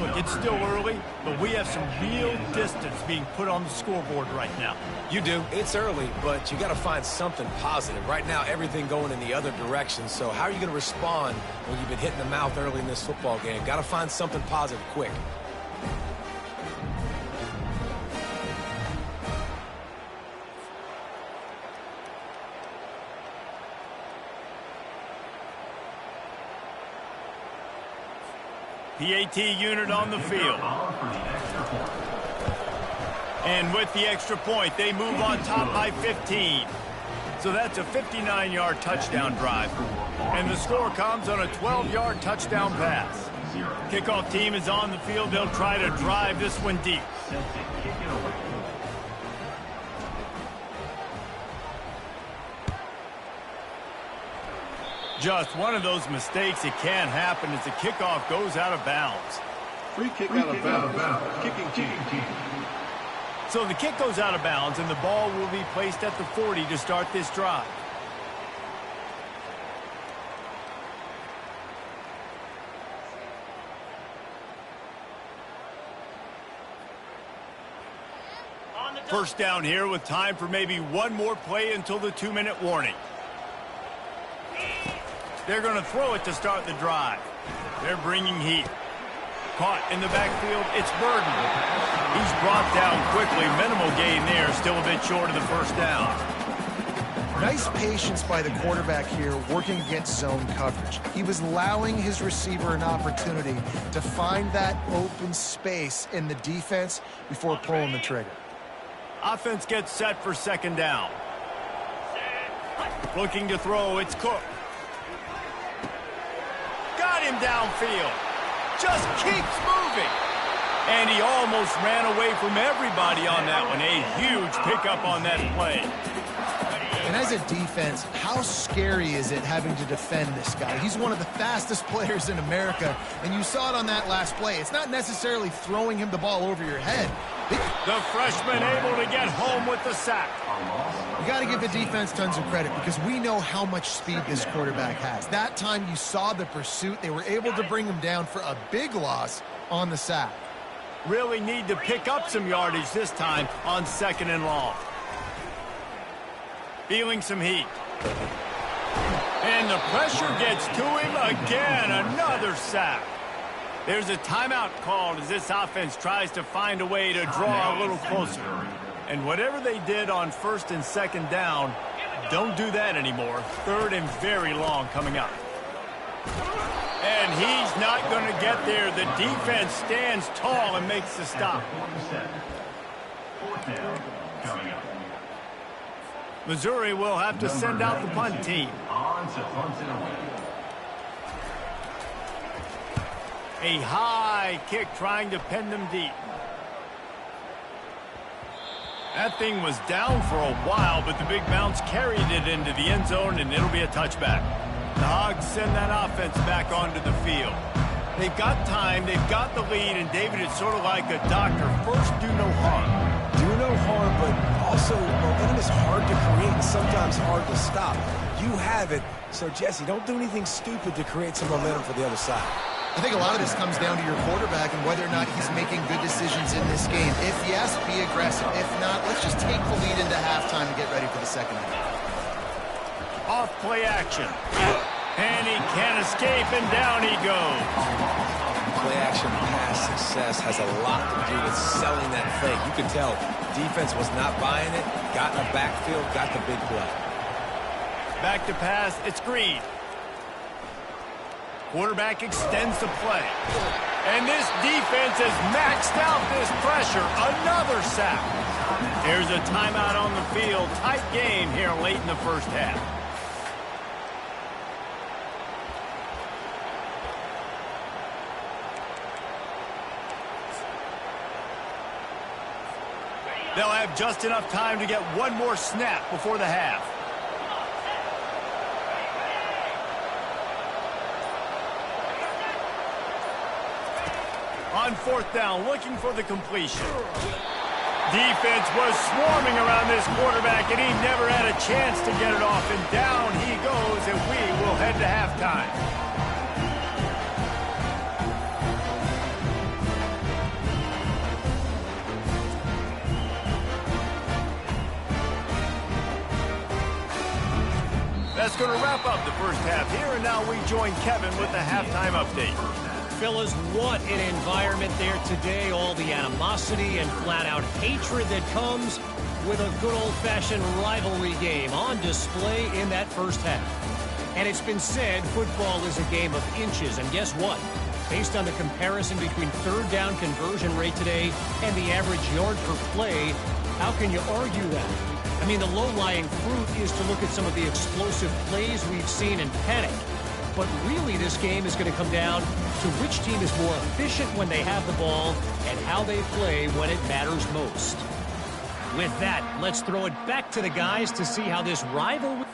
Look, it's still early, but we have some real distance being put on the scoreboard right now. You do. It's early, but you got to find something positive. Right now, everything going in the other direction. So how are you going to respond when you've been hit in the mouth early in this football game? Got to find something positive quick. PAT unit on the field. And with the extra point, they move on top by 15. So that's a 59-yard touchdown drive. And the score comes on a 12-yard touchdown pass. Kickoff team is on the field. They'll try to drive this one deep. Just one of those mistakes. It can happen as the kickoff goes out of bounds. Free kick out of bounds. Kicking team. So the kick goes out of bounds, and the ball will be placed at the 40 to start this drive. On the First down here with time for maybe one more play until the 2-minute warning. They're going to throw it to start the drive. They're bringing heat. Caught in the backfield, it's Burden. He's brought down quickly. Minimal gain there, still a bit short of the first down. Nice patience by the quarterback here working against zone coverage. He was allowing his receiver an opportunity to find that open space in the defense before pulling the trigger. Offense gets set for second down. Looking to throw, it's Cook. Got him downfield. Just keeps moving. And he almost ran away from everybody on that one. A huge pickup on that play. And as a defense, how scary is it having to defend this guy? He's one of the fastest players in America, and you saw it on that last play. It's not necessarily throwing him the ball over your head. The freshman able to get home with the sack. You got to give the defense tons of credit because we know how much speed this quarterback has. That time you saw the pursuit. They were able to bring him down for a big loss on the sack. Really need to pick up some yardage this time on second and long. Feeling some heat. And the pressure gets to him again. Another sack. There's a timeout called as this offense tries to find a way to draw a little closer. And whatever they did on first and second down, don't do that anymore. Third and very long coming up. And he's not going to get there. The defense stands tall and makes the stop. Fourth down coming up. Missouri will have to send out the punt team. On to punt it away. A high kick trying to pin them deep. That thing was down for a while, but the big bounce carried it into the end zone, and it'll be a touchback. The Hogs send that offense back onto the field. They've got time, they've got the lead, and David, it's sort of like a doctor. First, do no harm. Do no harm, but also momentum is hard to create and sometimes hard to stop. You have it, so Jesse, don't do anything stupid to create some momentum for the other side. I think a lot of this comes down to your quarterback and whether or not he's making good decisions in this game. If yes, be aggressive. If not, let's just take the lead into halftime and get ready for the second half. Off play action. And he can't escape, and down he goes. Play action pass success has a lot to do with selling that fake. You can tell defense was not buying it, got in the backfield, got the big play. Back to pass, it's Green. Quarterback extends the play. And this defense has maxed out this pressure. Another sack. There's a timeout on the field. Tight game here late in the first half. They'll have just enough time to get one more snap before the half. On fourth down, looking for the completion. Defense was swarming around this quarterback, and he never had a chance to get it off. And down he goes, and we will head to halftime. That's going to wrap up the first half here, and now we join Kevin with the halftime update. Fellas, what an environment there today. All the animosity and flat-out hatred that comes with a good old-fashioned rivalry game on display in that first half. And it's been said football is a game of inches. And guess what? Based on the comparison between third down conversion rate today and the average yard per play, how can you argue that? I mean, the low-lying fruit is to look at some of the explosive plays we've seen in panic. But really, this game is going to come down to which team is more efficient when they have the ball and how they play when it matters most. With that, let's throw it back to the guys to see how this rivalry...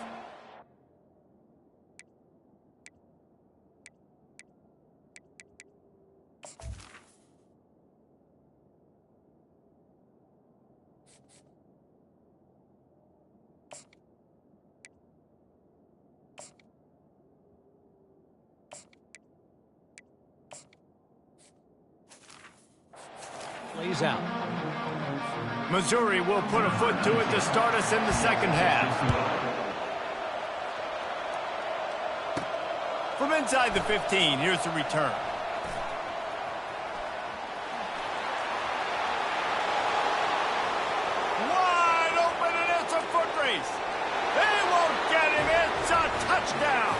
plays out. Missouri will put a foot to it to start us in the second half. From inside the 15, here's the return. Wide open, and it's a foot race. They won't get him. It's a touchdown.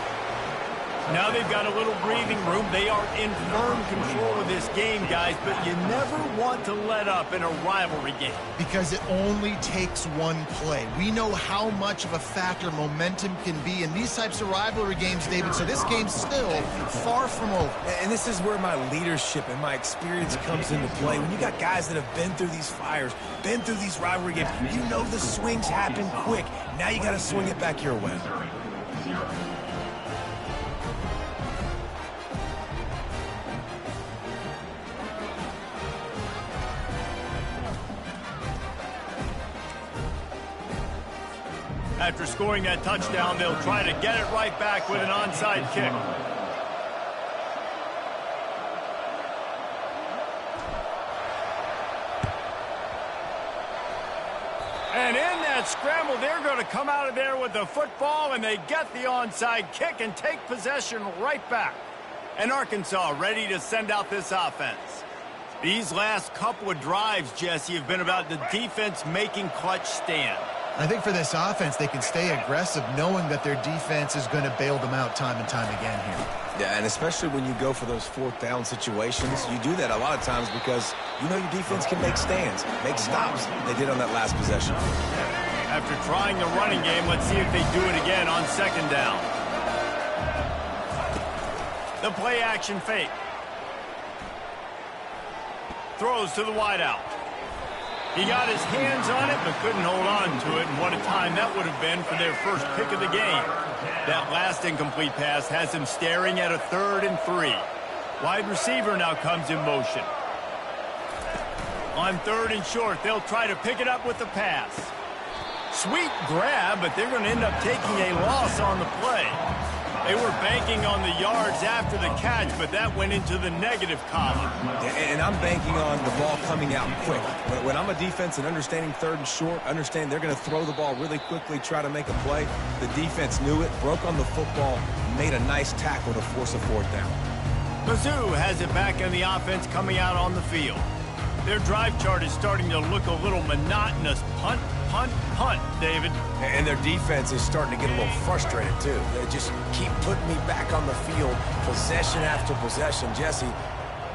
Now they've got a little breathing room. They are in firm control of this game, guys, but you never want to let up in a rivalry game. Because it only takes one play. We know how much of a factor momentum can be in these types of rivalry games, David, so this game's still far from over. And this is where my leadership and my experience comes into play. When you got guys that have been through these fires, been through these rivalry games, you know the swings happen quick. Now you got to swing it back your way. After scoring that touchdown, they'll try to get it right back with an onside kick. And in that scramble, they're going to come out of there with the football, and they get the onside kick and take possession right back. And Arkansas ready to send out this offense. These last couple of drives, Jesse, have been about the defense making clutch stand. I think for this offense, they can stay aggressive knowing that their defense is going to bail them out time and time again here. Yeah, and especially when you go for those fourth down situations, you do that a lot of times because you know your defense can make stands, make stops. They did on that last possession. After trying the running game, let's see if they do it again on second down. The play action fake. Throws to the wideout. He got his hands on it, but couldn't hold on to it, and what a time that would have been for their first pick of the game. That last incomplete pass has him staring at a 3rd and 3. Wide receiver now comes in motion. On 3rd and short, they'll try to pick it up with the pass. Sweet grab, but they're going to end up taking a loss on the play. They were banking on the yards after the catch, but that went into the negative column. And I'm banking on the ball coming out quick. When I'm a defense and understanding 3rd and short, understand they're going to throw the ball really quickly, try to make a play. The defense knew it, broke on the football, made a nice tackle to force a 4th down. Mizzou has it back in the offense coming out on the field. Their drive chart is starting to look a little monotonous. Punt, punt, punt, David. And their defense is starting to get a little frustrated, too. They just keep putting me back on the field, possession after possession. Jesse,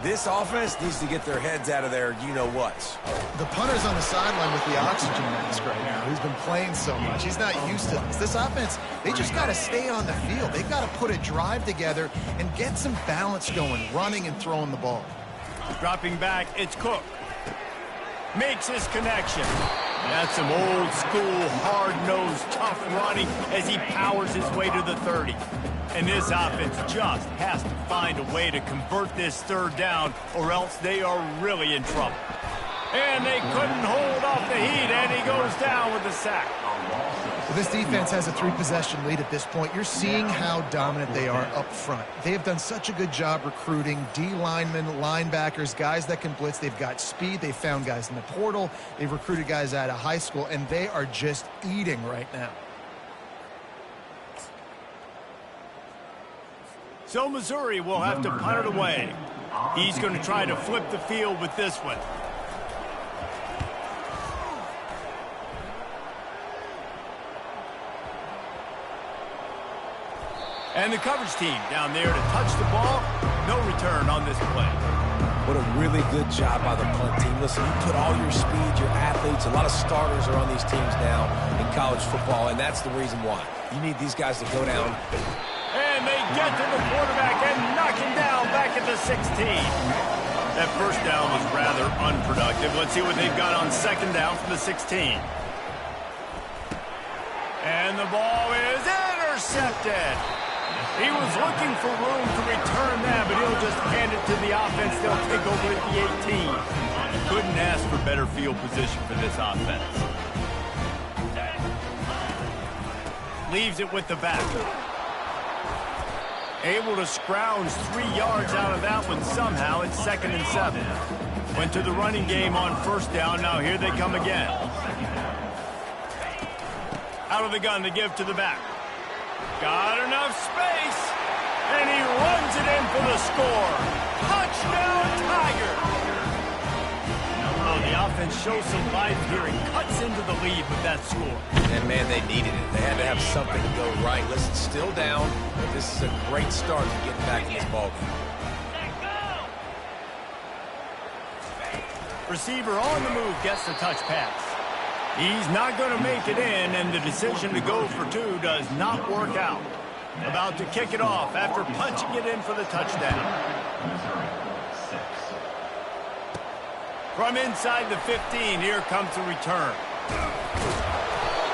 this offense needs to get their heads out of their you-know-whats. The punter's on the sideline with the oxygen mask right now. He's been playing so much. He's not used to this. This offense, they just got to stay on the field. They've got to put a drive together and get some balance going, running and throwing the ball. Dropping back, it's Cook. Makes his connection. That's some old school, hard-nosed, tough running as he powers his way to the 30. And this offense just has to find a way to convert this 3rd down, or else they are really in trouble. And they couldn't hold off the heat, and he goes down with the sack. Well, this defense has a 3-possession lead at this point. You're seeing how dominant they are up front. They have done such a good job recruiting D-linemen, linebackers, guys that can blitz. They've got speed. They found guys in the portal. They've recruited guys out of high school, and they are just eating right now. So Missouri will have to punt it away. He's going to try to flip the field with this one. And the coverage team down there to touch the ball. No return on this play. What a really good job by the punt team. Listen, you put all your speed, your athletes, a lot of starters are on these teams now in college football, and that's the reason why. You need these guys to go down. And they get to the quarterback and knock him down back at the 16. That first down was rather unproductive. Let's see what they've got on second down from the 16. And the ball is intercepted. He was looking for room to return that, but he'll just hand it to the offense. They'll take over at the 18. Couldn't ask for better field position for this offense. Leaves it with the back. Able to scrounge 3 yards out of that one somehow. It's 2nd and 7. Went to the running game on first down. Now here they come again. Out of the gun to give to the back. Got enough space. And he runs it in for the score. Touchdown, Tiger. Oh, the offense shows some life here and cuts into the lead with that score. And, man, they needed it. They had to have something to go right. Listen, still down, but this is a great start to getting back in this ballgame. Receiver on the move gets the touch pass. He's not going to make it in, and the decision to go for two does not work out. About to kick it off after punching it in for the touchdown. From inside the 15, here comes the return.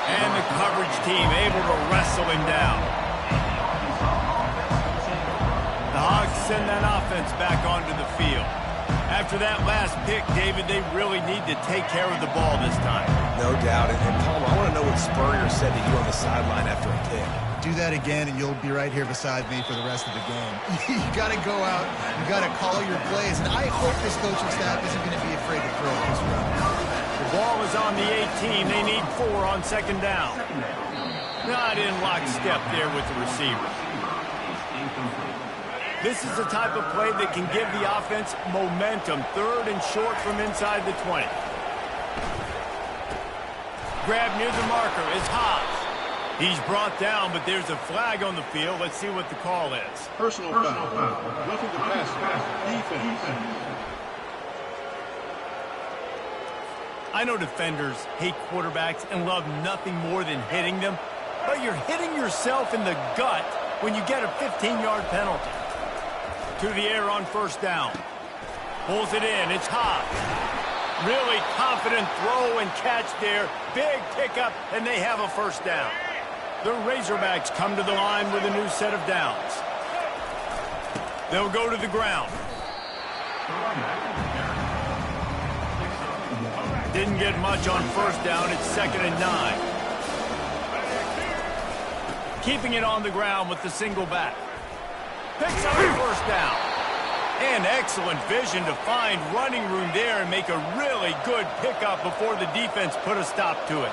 And the coverage team able to wrestle him down. The Hogs send that offense back onto the field. After that last pick, David, they really need to take care of the ball this time. No doubt. And Palmer, I want to know what Spurrier said to you on the sideline after a pick. Do that again, and you'll be right here beside me for the rest of the game. You got to go out. You got to call your plays. And I hope this coaching staff isn't going to be afraid to throw this run. The ball is on the 18. They need 4 on second down. Not in lockstep there with the receiver. This is the type of play that can give the offense momentum. 3rd and short from inside the 20. Grab near the marker is Hobbs. He's brought down, but there's a flag on the field. Let's see what the call is. Personal foul. Roughing the passer. Defense. I know defenders hate quarterbacks and love nothing more than hitting them, but you're hitting yourself in the gut when you get a 15-yard penalty. To the air on first down. Pulls it in. It's Hobbs. Really confident throw and catch there. Big pickup, and they have a first down. The Razorbacks come to the line with a new set of downs. They'll go to the ground. Didn't get much on first down. It's 2nd and 9. Keeping it on the ground with the single back. Picks up the first down. And excellent vision to find running room there and make a really good pickup before the defense put a stop to it.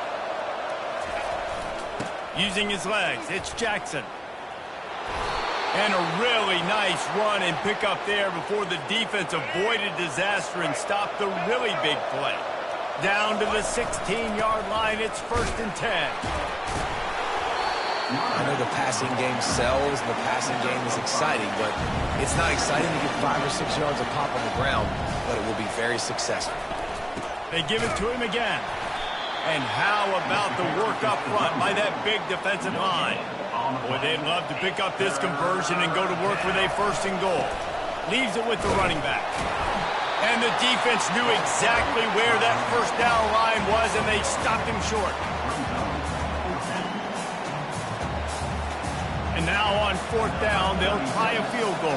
Using his legs, it's Jackson. And a really nice run and pickup there before the defense avoided disaster and stopped the really big play. Down to the 16-yard line, it's 1st and 10. I know the passing game sells, and the passing game is exciting, but it's not exciting to get 5 or 6 yards of pop on the ground, but it will be very successful. They give it to him again. And how about the work up front by that big defensive line? Boy, they'd love to pick up this conversion and go to work with a 1st and goal. Leaves it with the running back. And the defense knew exactly where that first down line was, and they stopped him short. And now on 4th down, they'll try a field goal.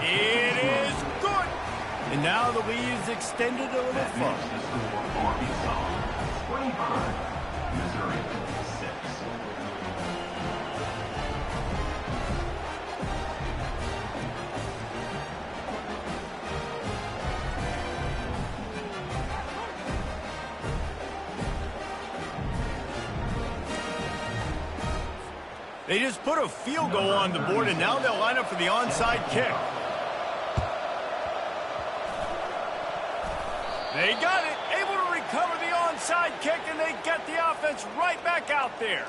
It is good. And now the lead is extended a little further. 25, Missouri 6. They just put a field goal on the board, and now they'll line up for the onside kick. They got it, able to recover the onside kick, and they get the offense right back out there.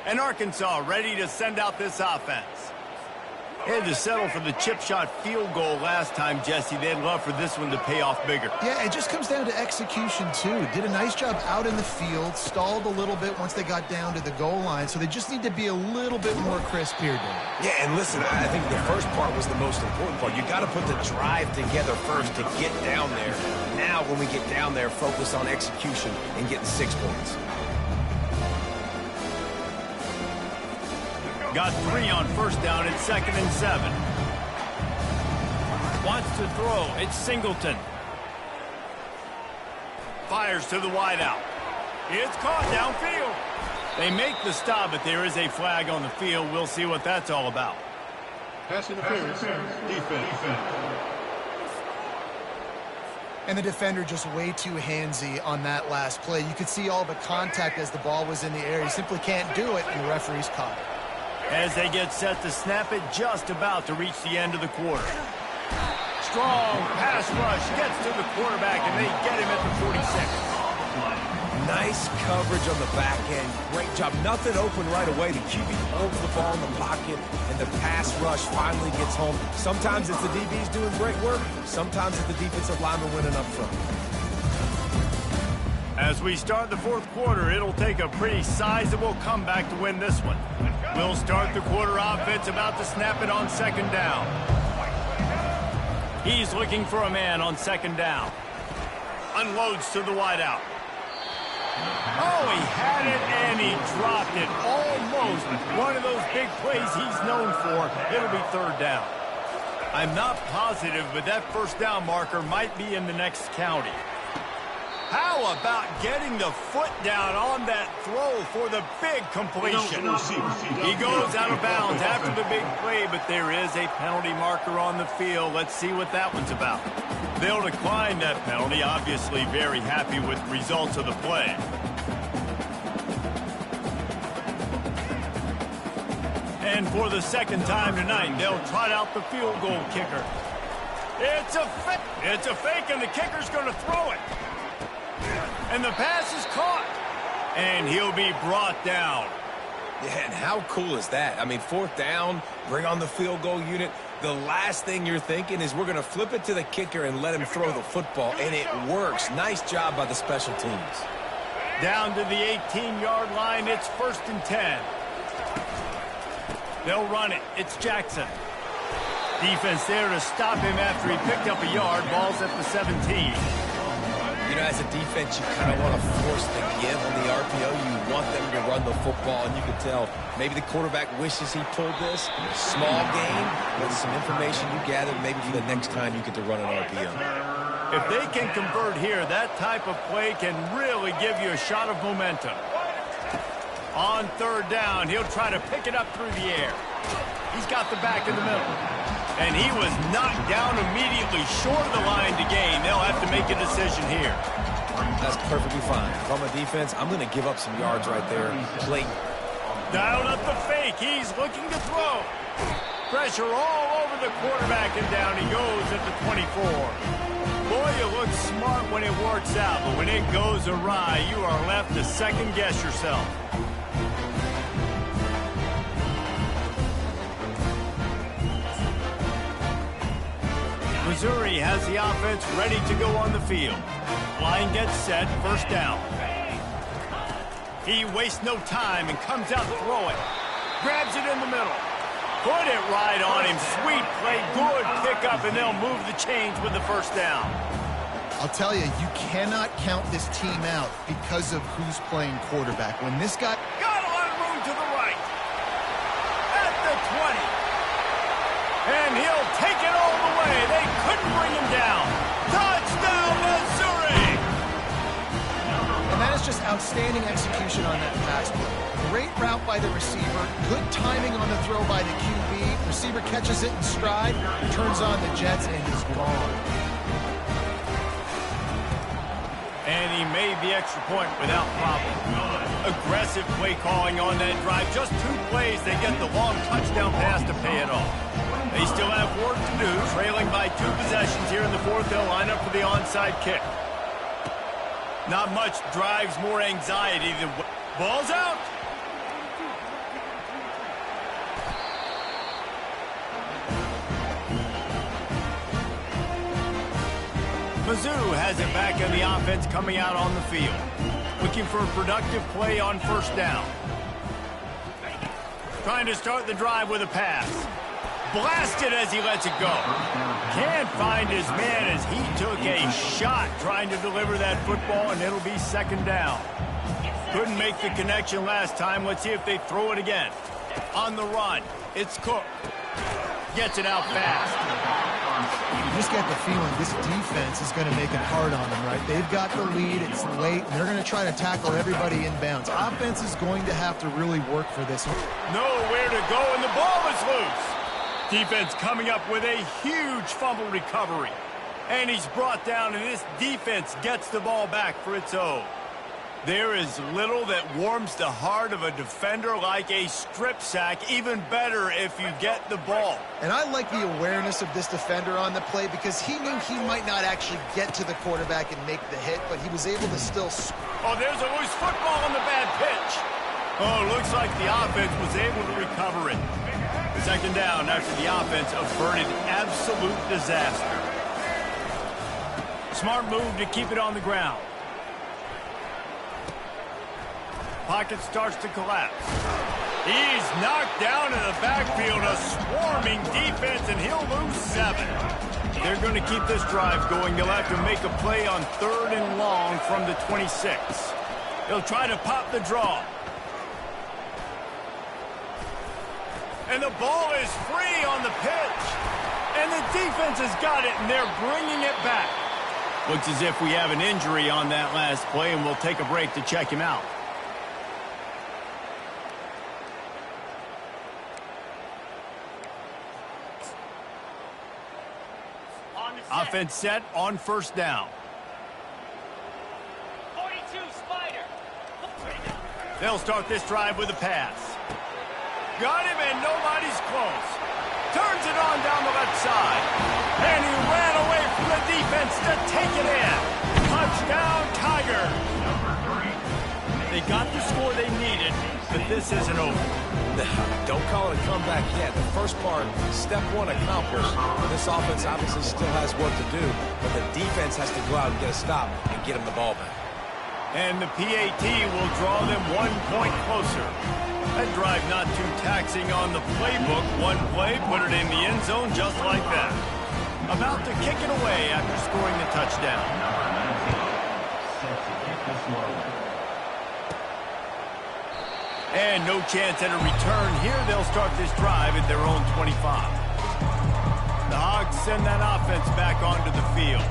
And Arkansas ready to send out this offense. They had to settle for the chip shot field goal last time, Jesse. They'd love for this one to pay off bigger. Yeah, it just comes down to execution, too. Did a nice job out in the field, stalled a little bit once they got down to the goal line, so they just need to be a little bit more crisp here, Dave. Yeah, and listen, I think the first part was the most important part. You got to put the drive together first to get down there. Now, when we get down there, focus on execution and getting 6 points. Got 3 on first down. It's 2nd and 7. Wants to throw. It's Singleton. Fires to the wideout. It's caught downfield. They make the stop, but there is a flag on the field. We'll see what that's all about. Pass interference. Defense. And the defender just way too handsy on that last play. You could see all the contact as the ball was in the air. He simply can't do it, and the referee's caught it. As they get set to snap it, just about to reach the end of the quarter. Strong pass rush gets to the quarterback, and they get him at the 46. Nice coverage on the back end. Great job. Nothing open right away. The QB holds the ball in the pocket, and the pass rush finally gets home. Sometimes it's the DBs doing great work. Sometimes it's the defensive lineman winning up front. As we start the fourth quarter, it'll take a pretty sizable comeback to win this one. We'll start the quarter offense about to snap it on second down. He's looking for a man on second down. Unloads to the wideout. Oh, he had it and he dropped it. Almost one of those big plays he's known for. It'll be third down. I'm not positive, but that first down marker might be in the next county. How about getting the foot down on that throw for the big completion? He goes out of bounds after the big play, but there is a penalty marker on the field. Let's see what that one's about. They'll decline that penalty, obviously very happy with the results of the play. And for the second time tonight, they'll trot out the field goal kicker. It's a fake, and the kicker's going to throw it. And the pass is caught. And he'll be brought down. Yeah, and how cool is that? I mean, fourth down, bring on the field goal unit. The last thing you're thinking is we're going to flip it to the kicker and let him throw the football, and it works. Nice job by the special teams. Down to the 18-yard line, it's 1st and 10. They'll run it. It's Jackson. Defense there to stop him after he picked up a yard. Ball's at the 17. You know, as a defense, you kind of want to force the give on the RPO. You want them to run the football, and you can tell maybe the quarterback wishes he pulled this. Small game, but some information you gather maybe for the next time you get to run an RPO. If they can convert here, that type of play can really give you a shot of momentum. On third down, he'll try to pick it up through the air. He's got the back in the middle. And he was knocked down immediately short of the line to gain. They'll have to make a decision here. That's perfectly fine. If I'm a defense, I'm going to give up some yards right there. Play. Dialed up the fake. He's looking to throw. Pressure all over the quarterback, and down he goes at the 24. Boy, you look smart when it works out, but when it goes awry, you are left to second-guess yourself. Missouri has the offense ready to go on the field. Line gets set, first down. He wastes no time and comes out to throw it. Grabs it in the middle. Put it right on him. Sweet play, good pickup, and they'll move the chains with the first down. I'll tell you, you cannot count this team out because of who's playing quarterback. When this guy... Got a lot of room to the right. At the 20. And he'll take it all the way. They couldn't bring him down. Touchdown, Missouri! And that is just outstanding execution on that pass play. Great route by the receiver. Good timing on the throw by the QB. Receiver catches it in stride, turns on the jets, and he's gone. And he made the extra point without problem. Aggressive play calling on that drive. Just 2 plays, they get the long touchdown pass to pay it off. They still have work to do, trailing by 2 possessions here in the fourth. They'll line up for the onside kick. Not much drives more anxiety than... Ball's out! Mizzou has it back in the offense coming out on the field. Looking for a productive play on first down. Trying to start the drive with a pass. Blasted as he lets it go. Can't find his man as he took a shot trying to deliver that football, and it'll be second down. Couldn't make the connection last time. Let's see if they throw it again. On the run, it's Cook. Gets it out fast. just get the feeling this defense is going to make it hard on them, right? They've got the lead. It's late. And they're going to try to tackle everybody inbounds. Offense is going to have to really work for this one. Nowhere to go, and the ball is loose. Defense coming up with a huge fumble recovery. And he's brought down, and this defense gets the ball back for its own. There is little that warms the heart of a defender like a strip sack. Even better if you get the ball. And I like the awareness of this defender on the play because he knew he might not actually get to the quarterback and make the hit, but he was able to still... Oh, there's a loose football on the bad pitch. Oh, looks like the offense was able to recover it. Second down after the offense averted absolute disaster. Smart move to keep it on the ground. Pocket starts to collapse. He's knocked down in the backfield, a swarming defense, and he'll lose 7. They're going to keep this drive going. They'll have to make a play on 3rd and long from the 26. They'll try to pop the draw. And the ball is free on the pitch. And the defense has got it, and they're bringing it back. Looks as if we have an injury on that last play, and we'll take a break to check him out. Offense set on 1st down. 42, Spider. They'll start this drive with a pass. Got him, and nobody's close. Turns it on down the left side. And he ran away from the defense to take it in. Touchdown, Tigers. They got the score they needed, but this isn't over. Don't call it a comeback yet. The first part, step 1 accomplished. This offense obviously still has work to do, but the defense has to go out and get a stop and get them the ball back. And the PAT will draw them 1 point closer. That drive not too taxing on the playbook. One play, put it in the end zone just like that. About to kick it away after scoring the touchdown. And no chance at a return here. They'll start this drive at their own 25. The Hogs send that offense back onto the field.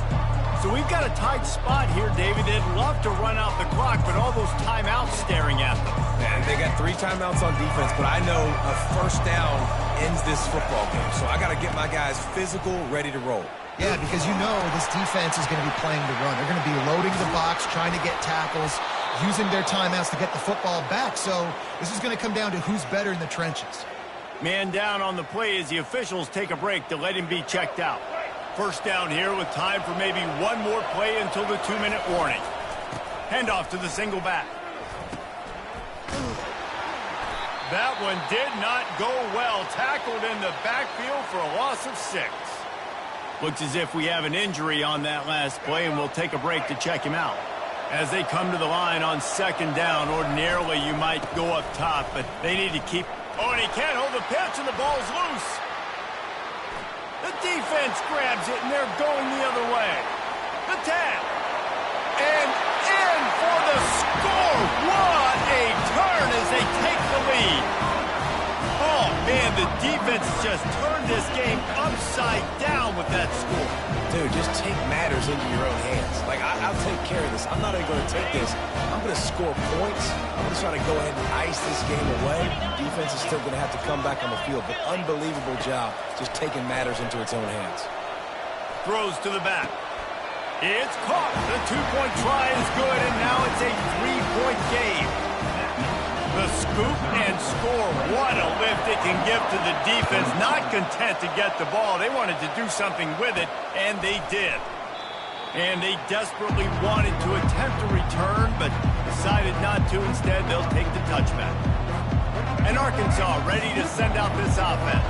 So we've got a tight spot here, David. They'd love to run out the clock, but all those timeouts staring at them. And they got 3 timeouts on defense, but I know a 1st down ends this football game. So I got to get my guys physical, ready to roll. Yeah, because you know this defense is going to be playing the run. They're going to be loading the box, trying to get tackles, using their timeouts to get the football back. So this is going to come down to who's better in the trenches. Man down on the play as the officials take a break to let him be checked out. 1st down here with time for maybe 1 more play until the 2-minute warning. Handoff to the single back. That one did not go well. Tackled in the backfield for a loss of 6. Looks as if we have an injury on that last play, and we'll take a break to check him out. As they come to the line on 2nd down, ordinarily you might go up top, but they need to keep... Oh, and he can't hold the pitch, and the ball's loose. The defense grabs it, and they're going the other way. The tap. And in for the score. What a turn as they take the lead. Oh, man, the defense just turned this game upside down with that score. Dude, just take matters into your own hands. Like, I'll take care of this. I'm not even going to take this. I'm going to score points. I'm going to try to go ahead and ice this game away. Defense is still going to have to come back on the field, but unbelievable job just taking matters into its own hands. Throws to the back. It's caught. The 2-point try is good, and now it's a 3-point game. The scoop and score. What a lift it can give to the defense. Not content to get the ball. They wanted to do something with it, and they did. And they desperately wanted to attempt a return, but decided not to. Instead, they'll take the touchback. And Arkansas ready to send out this offense.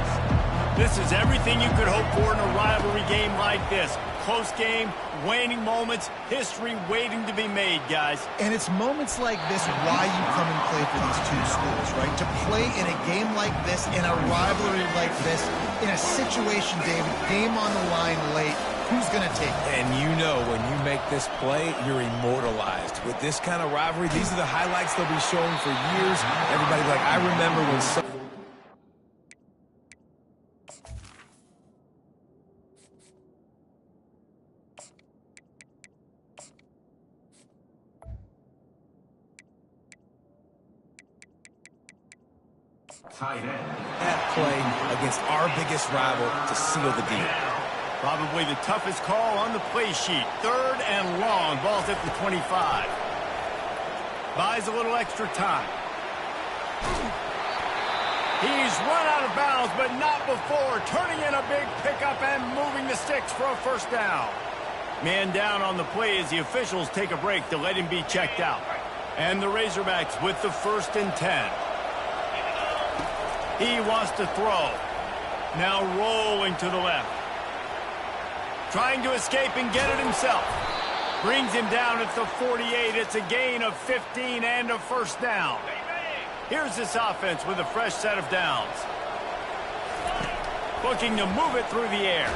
This is everything you could hope for in a rivalry game like this. Close game, waning moments, history waiting to be made, guys. And it's moments like this why you come and play for these two schools, right? To play in a game like this, in a rivalry like this, in a situation, David, game on the line late, who's going to take it? And you know when you make this play, you're immortalized. With this kind of rivalry, these are the highlights they'll be showing for years. Everybody like, I remember when... Tight end. That play against our biggest rival to seal the deal. Probably the toughest call on the play sheet. 3rd and long. Ball's at the 25. Buys a little extra time. He's run out of bounds, but not before. Turning in a big pickup and moving the sticks for a first down. Man down on the play as the officials take a break to let him be checked out. And the Razorbacks with the 1st and 10. He wants to throw. Now rolling to the left. Trying to escape and get it himself. Brings him down at the 48. It's a gain of 15 and a first down. Here's this offense with a fresh set of downs. Looking to move it through the air.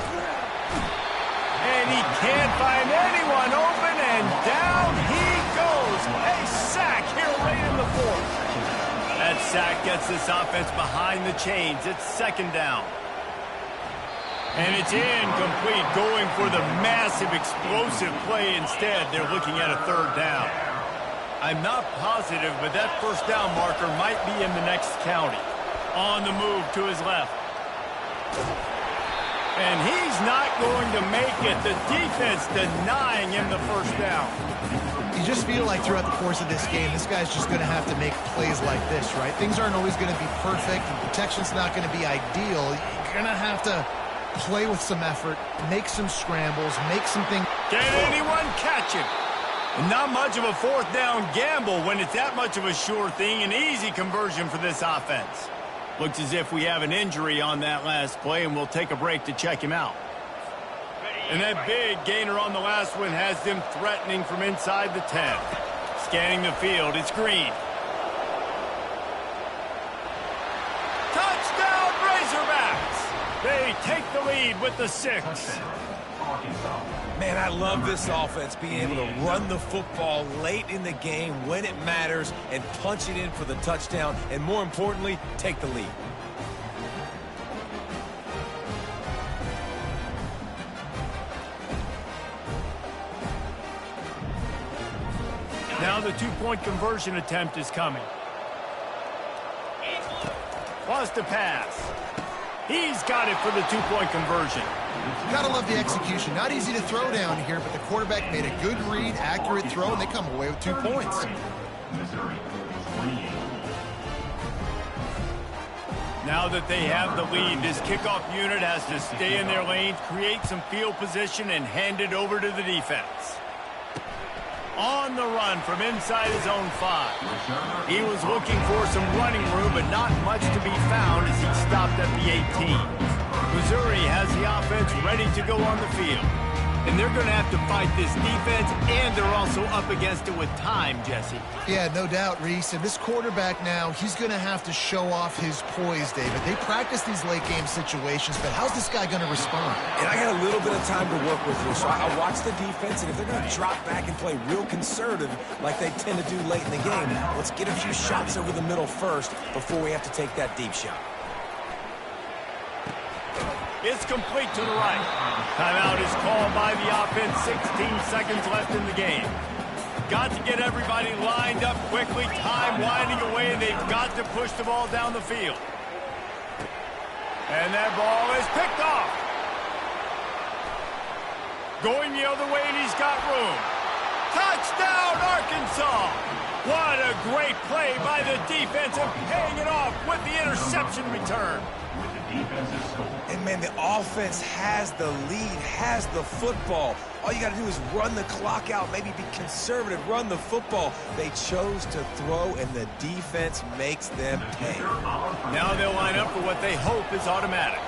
And he can't find anyone open, and down he goes. A sack here late in the 4th. That sack gets this offense behind the chains. It's 2nd down. And it's incomplete, going for the massive explosive play instead. They're looking at a 3rd down. I'm not positive, but that first down marker might be in the next county. On the move to his left. And he's not going to make it. The defense denying him the first down. You just feel like throughout the course of this game, this guy's just going to have to make plays like this, right? Things aren't always going to be perfect, and protection's not going to be ideal. You're going to have to play with some effort, make some scrambles, make some things. Can anyone catch it? Not much of a 4th down gamble when it's that much of a sure thing. An easy conversion for this offense. Looks as if we have an injury on that last play, and we'll take a break to check him out. And that big gainer on the last one has them threatening from inside the 10. Scanning the field, it's Green. Touchdown Razorbacks! They take the lead with the 6. Man, I love this offense being able to run the football late in the game when it matters and punch it in for the touchdown, and more importantly, take the lead. Now the 2-point conversion attempt is coming. Wants to pass. He's got it for the 2-point conversion. Gotta love the execution. Not easy to throw down here, but the quarterback made a good read, accurate throw, and they come away with 2 points. Now that they have the lead, this kickoff unit has to stay in their lanes, create some field position, and hand it over to the defense. On the run from inside his own 5. He was looking for some running room, but not much to be found as he stopped at the 18. Missouri has the offense ready to go on the field. And they're going to have to fight this defense, and they're also up against it with time, Jesse. Yeah, no doubt, Reese. And this quarterback now, he's going to have to show off his poise, David. They practice these late-game situations, but how's this guy going to respond? And I got a little bit of time to work with here, so I watch the defense, and if they're going to drop back and play real conservative like they tend to do late in the game, let's get a few shots over the middle first before we have to take that deep shot. It's complete to the right. Timeout is called by the offense. 16 seconds left in the game. Got to get everybody lined up quickly. Time winding away, and they've got to push the ball down the field. And that ball is picked off. Going the other way, and he's got room. Touchdown, Arkansas! What a great play by the defense, and paying it off with the interception return. And, man, the offense has the lead, has the football. All you got to do is run the clock out, maybe be conservative, run the football. They chose to throw, and the defense makes them pay. Now they'll line up for what they hope is automatic.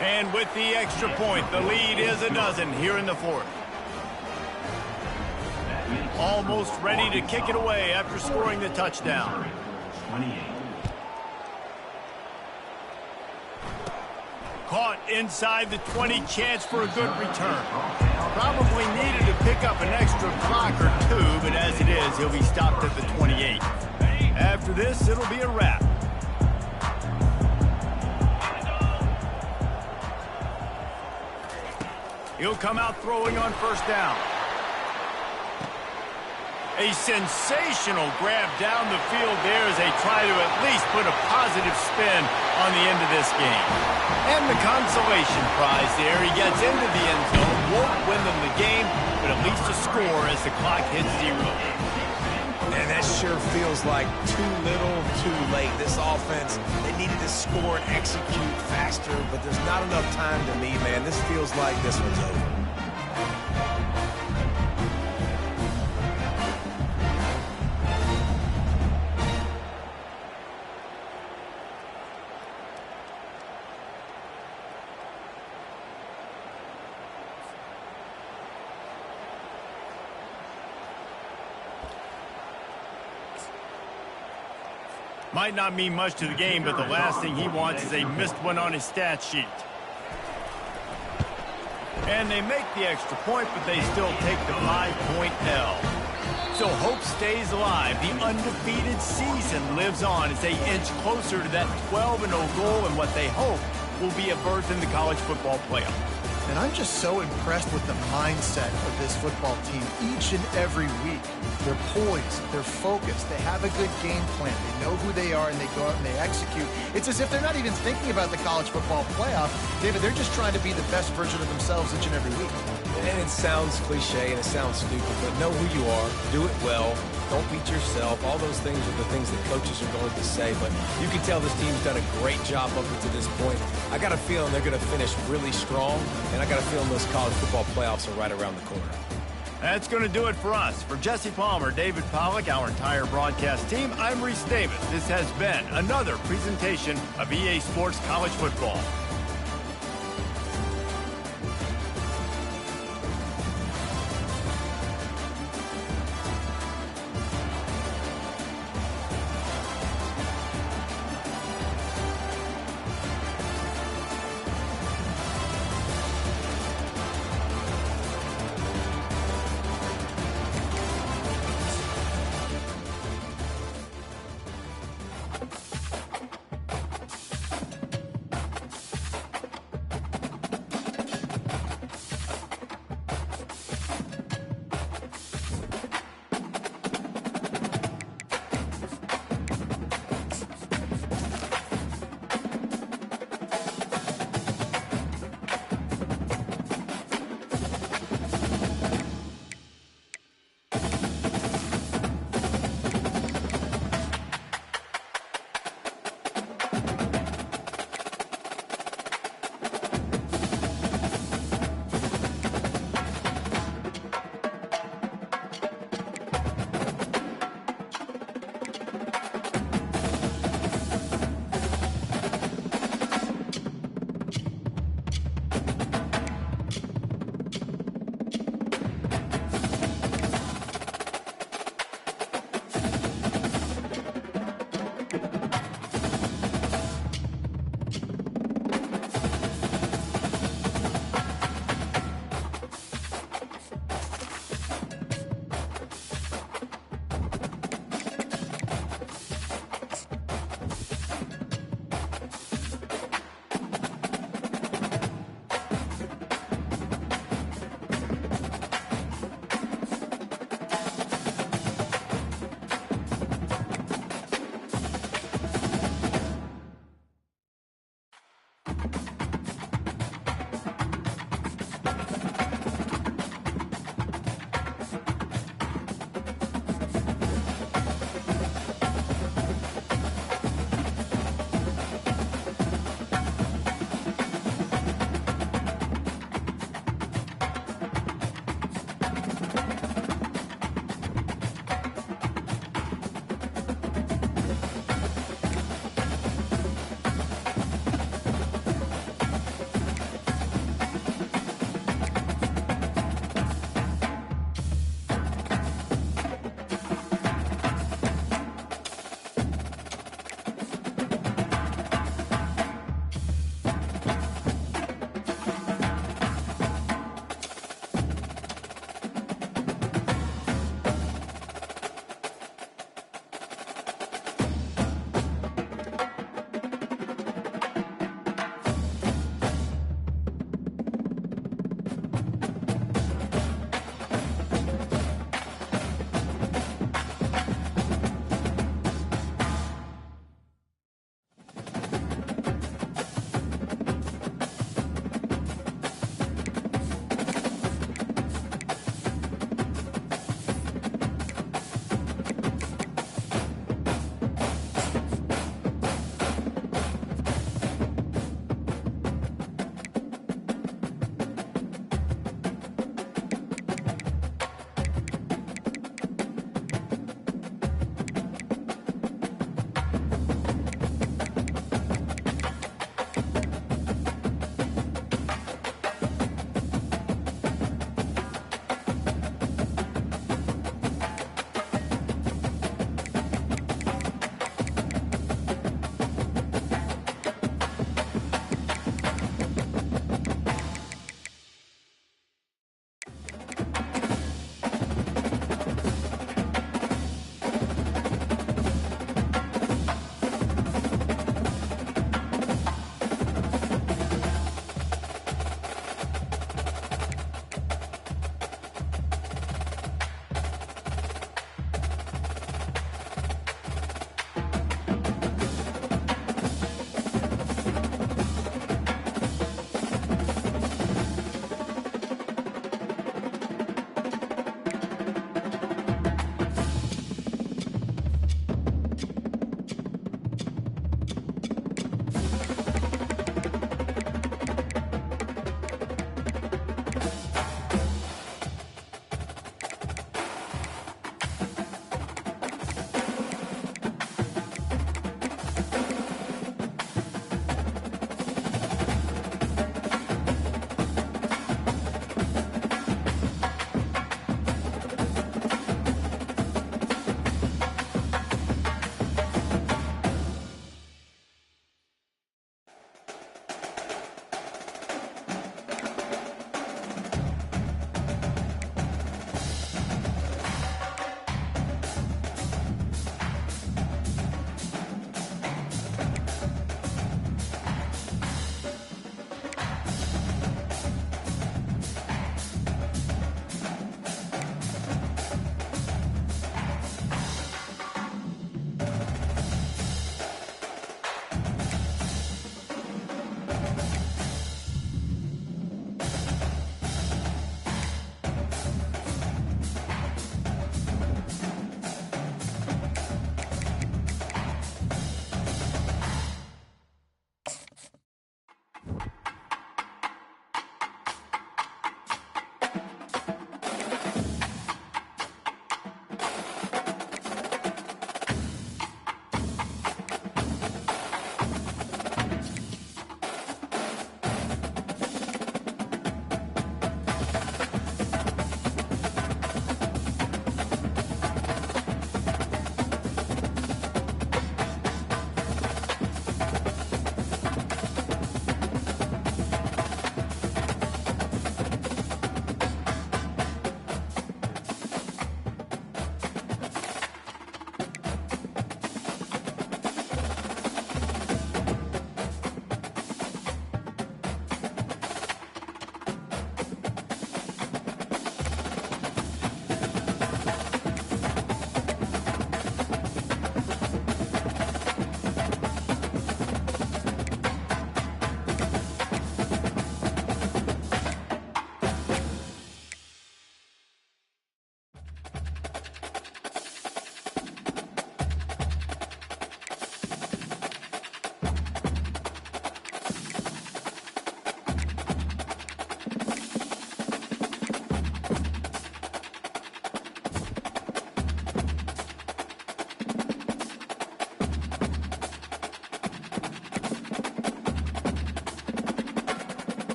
And with the extra point, the lead is a dozen here in the 4th. Almost ready to kick it away after scoring the touchdown. 28. Caught inside the 20, chance for a good return. Probably needed to pick up an extra block or 2, but as it is, he'll be stopped at the 28. After this, it'll be a wrap. He'll come out throwing on first down. A sensational grab down the field there as they try to at least put a positive spin on the end of this game. And the consolation prize there. He gets into the end zone, won't win them the game, but at least a score as the clock hits 0. And that sure feels like too little, too late. This offense, they needed to score and execute faster, but there's not enough time to me, man. This feels like this one's over. Might not mean much to the game, but the last thing he wants is a missed one on his stat sheet. And they make the extra point, but they still take the 5-point L. So hope stays alive. The undefeated season lives on as they inch closer to that 12-0 goal and what they hope will be a berth in the college football playoff. And I'm just so impressed with the mindset of this football team each and every week. They're poised, they're focused, they have a good game plan, they know who they are, and they go out and they execute. It's as if they're not even thinking about the college football playoff. David, they're just trying to be the best version of themselves each and every week. And it sounds cliche and it sounds stupid, but know who you are, do it well, don't beat yourself. All those things are the things that coaches are going to say, but you can tell this team's done a great job up until this point. I got a feeling they're going to finish really strong, and I got a feeling those college football playoffs are right around the corner. That's going to do it for us. For Jesse Palmer, David Pollack, our entire broadcast team, I'm Reese Davis. This has been another presentation of EA Sports College Football.